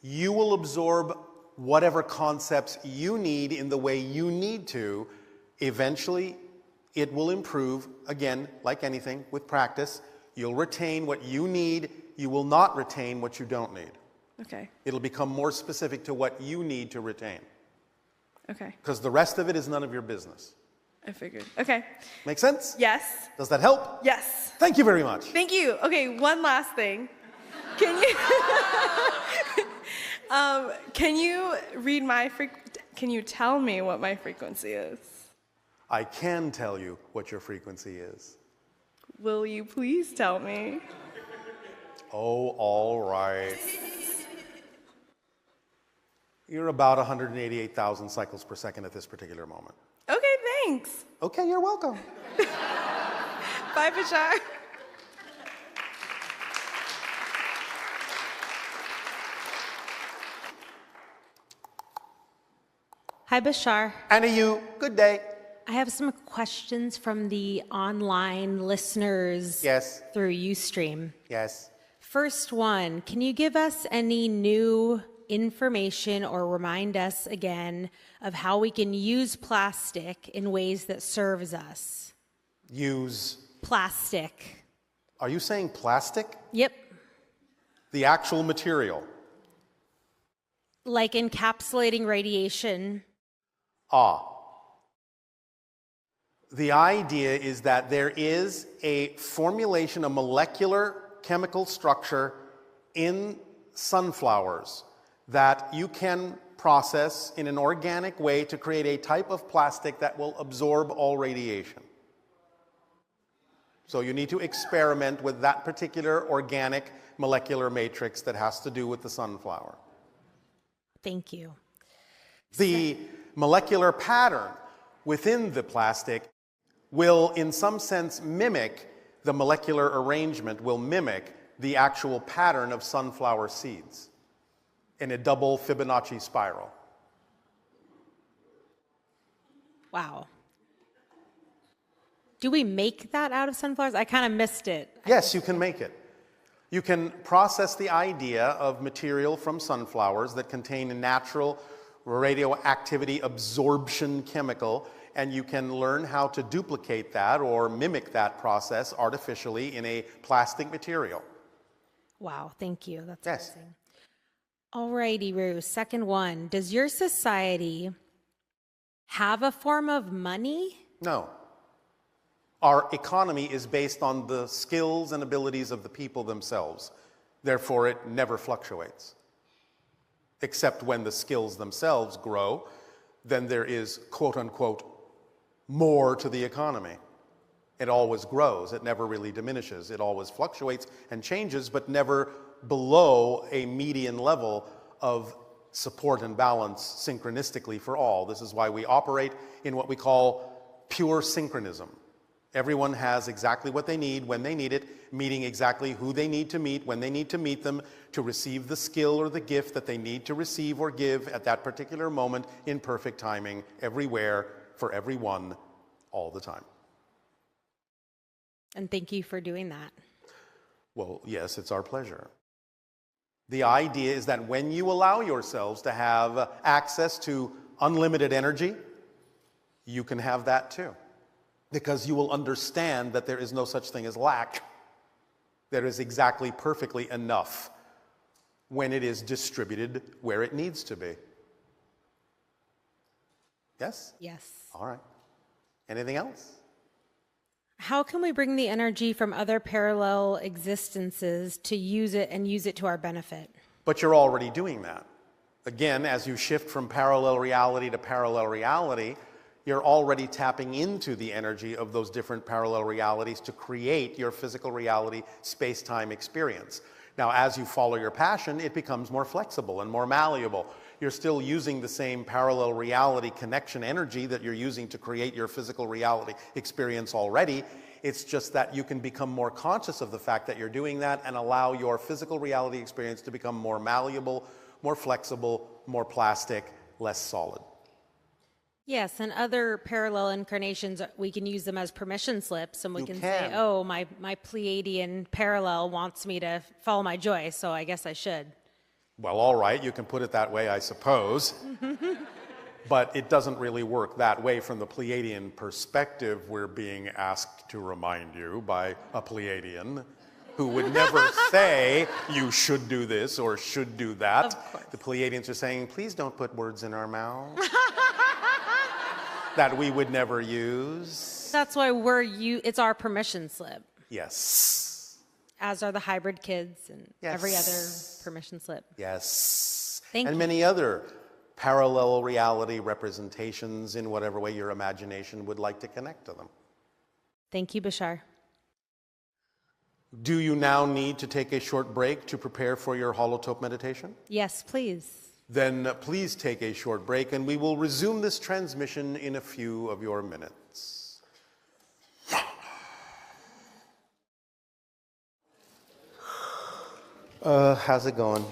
you will absorb whatever concepts you need in the way you need to. Eventually, it will improve. Again, like anything, with practice, you'll retain what you need. You will not retain what you don't need. Okay, It'll become more specific to what you need to retain. okay. Because the rest of it is none of your business. I figured. Okay. Make sense? Yes. Does that help? Yes. Thank you very much. Thank you. Okay, one last thing. Can you can you read my can you tell me what my frequency is? I can tell you what your frequency is. Will you please tell me? Oh, all right. You're about 188,000 cycles per second at this particular moment. Okay, thanks. Okay, you're welcome. Bye, Bashar. Hi, Bashar. Anna, you, good day. I have some questions from the online listeners Yes. through Ustream. Yes. First one, can you give us any new information or remind us again of how we can use plastic in ways that serves us? Use. Plastic. Are you saying plastic? Yep. The actual material. Like encapsulating radiation. The idea is that there is a formulation, a molecular chemical structure in sunflowers that you can process in an organic way to create a type of plastic that will absorb all radiation. So you need to experiment with that particular organic molecular matrix that has to do with the sunflower. Thank you. The molecular pattern within the plastic will, in some sense, mimic the molecular arrangement, will mimic the actual pattern of sunflower seeds in a double Fibonacci spiral. Wow. Do we make that out of sunflowers? I kind of missed it. Yes, you can make it. You can process the idea of material from sunflowers that contain a natural radioactivity absorption chemical, and you can learn how to duplicate that or mimic that process artificially in a plastic material. Wow, thank you. That's Yes. amazing. All righty, Rue. Second one. Does your society have a form of money? No. Our economy is based on the skills and abilities of the people themselves. Therefore, it never fluctuates. Except when the skills themselves grow, then there is, quote unquote, more to the economy. It always grows. It never really diminishes. It always fluctuates and changes, but never below a median level of support and balance synchronistically for all. This is why we operate in what we call pure synchronism. Everyone has exactly what they need when they need it, meeting exactly who they need to meet when they need to meet them to receive the skill or the gift that they need to receive or give at that particular moment in perfect timing, everywhere, for everyone, all the time. And thank you for doing that. Well, yes, it's our pleasure. The idea is that when you allow yourselves to have access to unlimited energy, you can have that too. Because you will understand that there is no such thing as lack. There is exactly perfectly enough when it is distributed where it needs to be. Yes? Yes. All right. Anything else? How can we bring the energy from other parallel existences to use it and use it to our benefit? But you're already doing that. Again, as you shift from parallel reality to parallel reality, you're already tapping into the energy of those different parallel realities to create your physical reality space-time experience. Now, as you follow your passion, it becomes more flexible and more malleable. You're still using the same parallel reality connection energy that you're using to create your physical reality experience already. It's just that you can become more conscious of the fact that you're doing that and allow your physical reality experience to become more malleable, more flexible, more plastic, less solid. Yes, and other parallel incarnations, we can use them as permission slips, and we can say, oh, my Pleiadian parallel wants me to follow my joy, so I guess I should. Well, all right, you can put it that way, I suppose. But it doesn't really work that way from the Pleiadian perspective. We're being asked to remind you by a Pleiadian who would never say, you should do this or should do that. Of course. The Pleiadians are saying, please don't put words in our mouths that we would never use. That's why it's our permission slip. Yes. As are the hybrid kids and every other permission slip. Yes. Thank you. And many other parallel reality representations in whatever way your imagination would like to connect to them. Thank you, Bashar. Do you now need to take a short break to prepare for your holotope meditation? Yes, please. Then please take a short break and we will resume this transmission in a few of your minutes. How's it going?